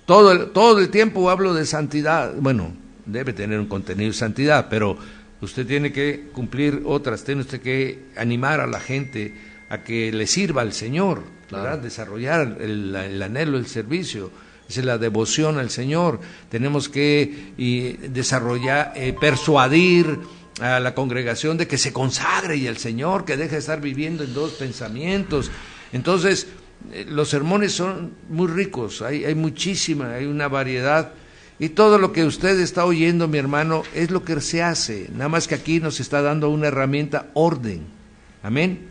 Todo el tiempo hablo de santidad. Bueno, debe tener un contenido de santidad, pero usted tiene que cumplir otras. Tiene usted que animar a la gente a que le sirva al Señor, ¿verdad? Desarrollar el anhelo, el servicio. esa es la devoción al Señor. Tenemos que desarrollar, persuadir a la congregación de que se consagre y al Señor, que deje de estar viviendo en dos pensamientos. Entonces, los sermones son muy ricos, hay muchísima, hay una variedad, y todo lo que usted está oyendo, mi hermano, es lo que se hace, nada más que aquí nos está dando una herramienta, orden, amén,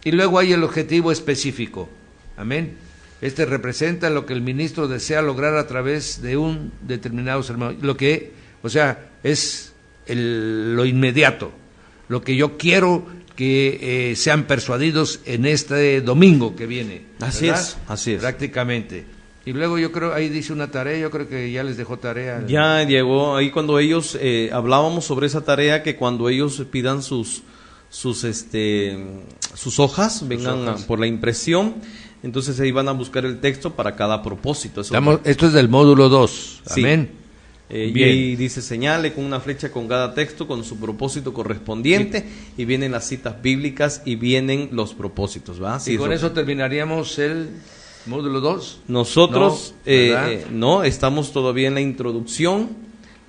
y luego hay el objetivo específico, amén. Este representa lo que el ministro desea lograr a través de un determinado sermón, es lo inmediato, lo que yo quiero que sean persuadidos en este domingo que viene. Así es. Prácticamente. Y luego yo creo, ahí dice una tarea, yo creo que ya les dejó tarea. Ya llegó ahí cuando ellos, hablábamos sobre esa tarea, que cuando ellos pidan sus hojas, vengan por la impresión, entonces ahí van a buscar el texto para cada propósito. Esto es del módulo 2, sí. Amén. Y ahí dice: señale con una flecha con cada texto con su propósito correspondiente, y vienen las citas bíblicas y vienen los propósitos, ¿va? Sí, y con eso terminaríamos el módulo 2. Nosotros no, estamos todavía en la introducción,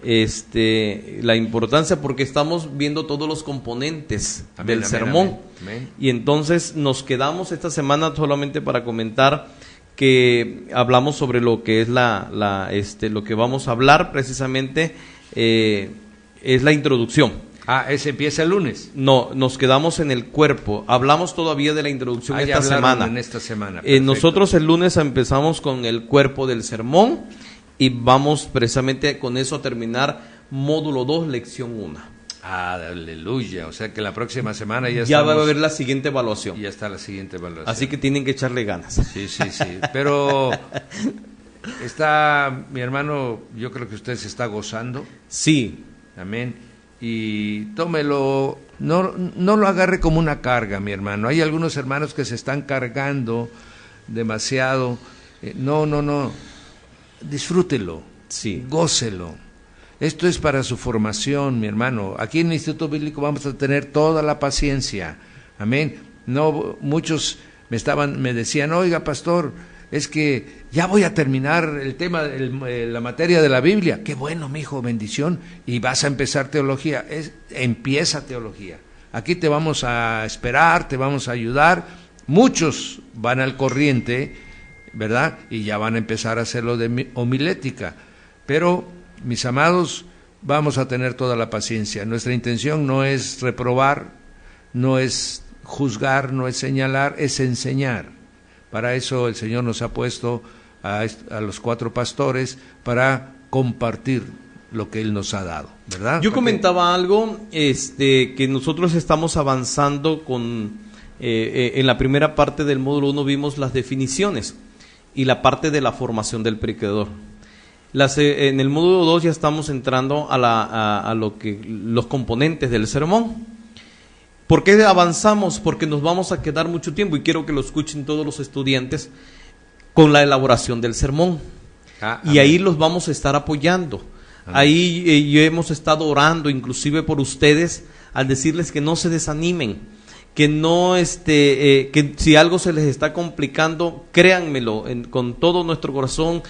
la importancia, porque estamos viendo todos los componentes del sermón. Amén. Y entonces nos quedamos esta semana solamente para comentar que hablamos sobre lo que es lo que vamos a hablar precisamente, es la introducción. Ese empieza el lunes. No, nos quedamos en el cuerpo. Hablamos todavía de la introducción esta semana. En esta semana. Nosotros el lunes empezamos con el cuerpo del sermón y vamos precisamente con eso a terminar módulo 2, lección 1. Aleluya, o sea que la próxima semana ya va a haber la siguiente evaluación. Ya está la siguiente evaluación. Así que tienen que echarle ganas. Sí, pero está, mi hermano, yo creo que usted se está gozando. Sí. Amén. Y tómelo, no lo agarre como una carga, mi hermano. Hay algunos hermanos que se están cargando demasiado. No, disfrútelo, sí. Gócelo. Esto es para su formación, mi hermano. Aquí en el Instituto Bíblico vamos a tener toda la paciencia. Amén. No, muchos me decían: oiga, pastor, es que ya voy a terminar el tema, la materia de la Biblia. Qué bueno, mijo, bendición. Y vas a empezar teología. Empieza teología. Aquí te vamos a esperar, te vamos a ayudar. Muchos van al corriente, ¿verdad? Y ya van a empezar a hacerlo de homilética. Pero, mis amados, vamos a tener toda la paciencia. Nuestra intención no es reprobar, no es juzgar, no es señalar, es enseñar. Para eso el Señor nos ha puesto a los 4 pastores, para compartir lo que Él nos ha dado, ¿verdad? Yo comentaba algo, que nosotros estamos avanzando en la primera parte del módulo 1 vimos las definiciones y la parte de la formación del predicador. En el módulo 2 ya estamos entrando a los componentes del sermón. ¿Por qué avanzamos? Porque nos vamos a quedar mucho tiempo, y quiero que lo escuchen todos los estudiantes, con la elaboración del sermón. Y ahí los vamos a estar apoyando. Amén. Ahí hemos estado orando inclusive por ustedes, al decirles que no se desanimen, que no que si algo se les está complicando, créanmelo, con todo nuestro corazón.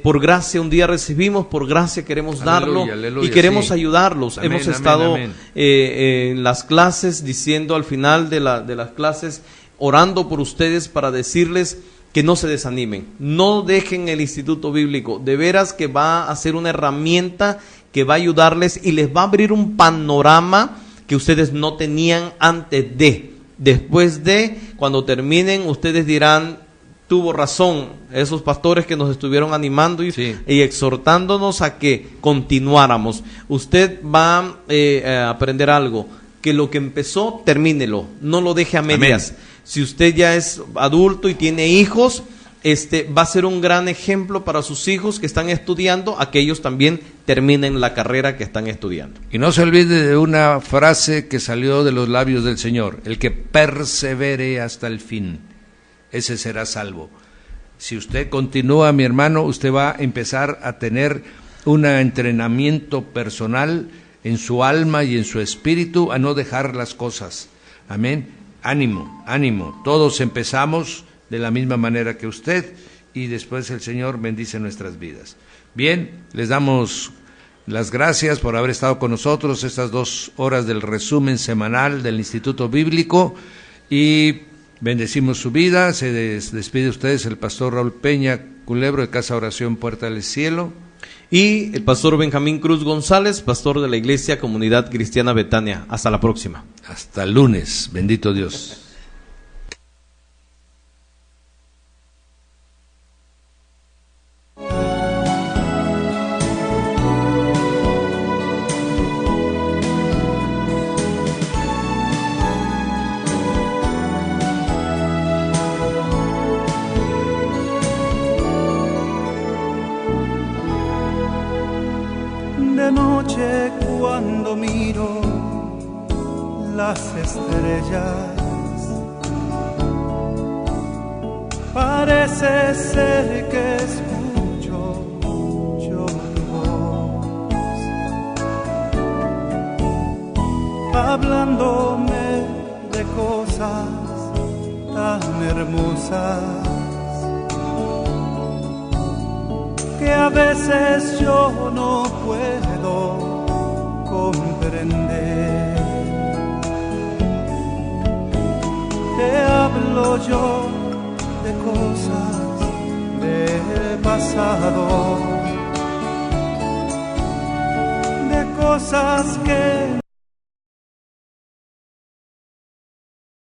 Por gracia un día recibimos, por gracia queremos darlo, aleluya, y queremos ayudarlos. Amén, hemos estado en las clases diciendo al final de las clases, orando por ustedes para decirles que no se desanimen, no dejen el Instituto Bíblico, de veras que va a ser una herramienta que va a ayudarles y les va a abrir un panorama que ustedes no tenían antes de. Después de, cuando terminen, ustedes dirán: tuvo razón esos pastores que nos estuvieron animando y exhortándonos a que continuáramos. Usted va a aprender algo, que lo que empezó, termínelo, no lo deje a medias. Amén. Si usted ya es adulto y tiene hijos, va a ser un gran ejemplo para sus hijos que están estudiando, a que ellos también terminen la carrera que están estudiando. Y no se olvide de una frase que salió de los labios del Señor: el que persevere hasta el fin, ese será salvo. Si usted continúa, mi hermano, usted va a empezar a tener un entrenamiento personal en su alma y en su espíritu, a no dejar las cosas. Amén. Ánimo, ánimo. Todos empezamos de la misma manera que usted, y después el Señor bendice nuestras vidas. Bien, les damos las gracias por haber estado con nosotros estas 2 horas del resumen semanal del Instituto Bíblico y bendecimos su vida. Se despide de ustedes el pastor Raúl Peña Culebro de Casa Oración Puerta del Cielo. Y el pastor Benjamín Cruz González, pastor de la Iglesia Comunidad Cristiana Betania. Hasta la próxima. Hasta el lunes. Bendito Dios. De noche cuando miro las estrellas, parece ser que escucho yo tu voz, hablándome de cosas tan hermosas que a veces yo no puedo comprender. Te hablo yo de cosas del pasado, de cosas que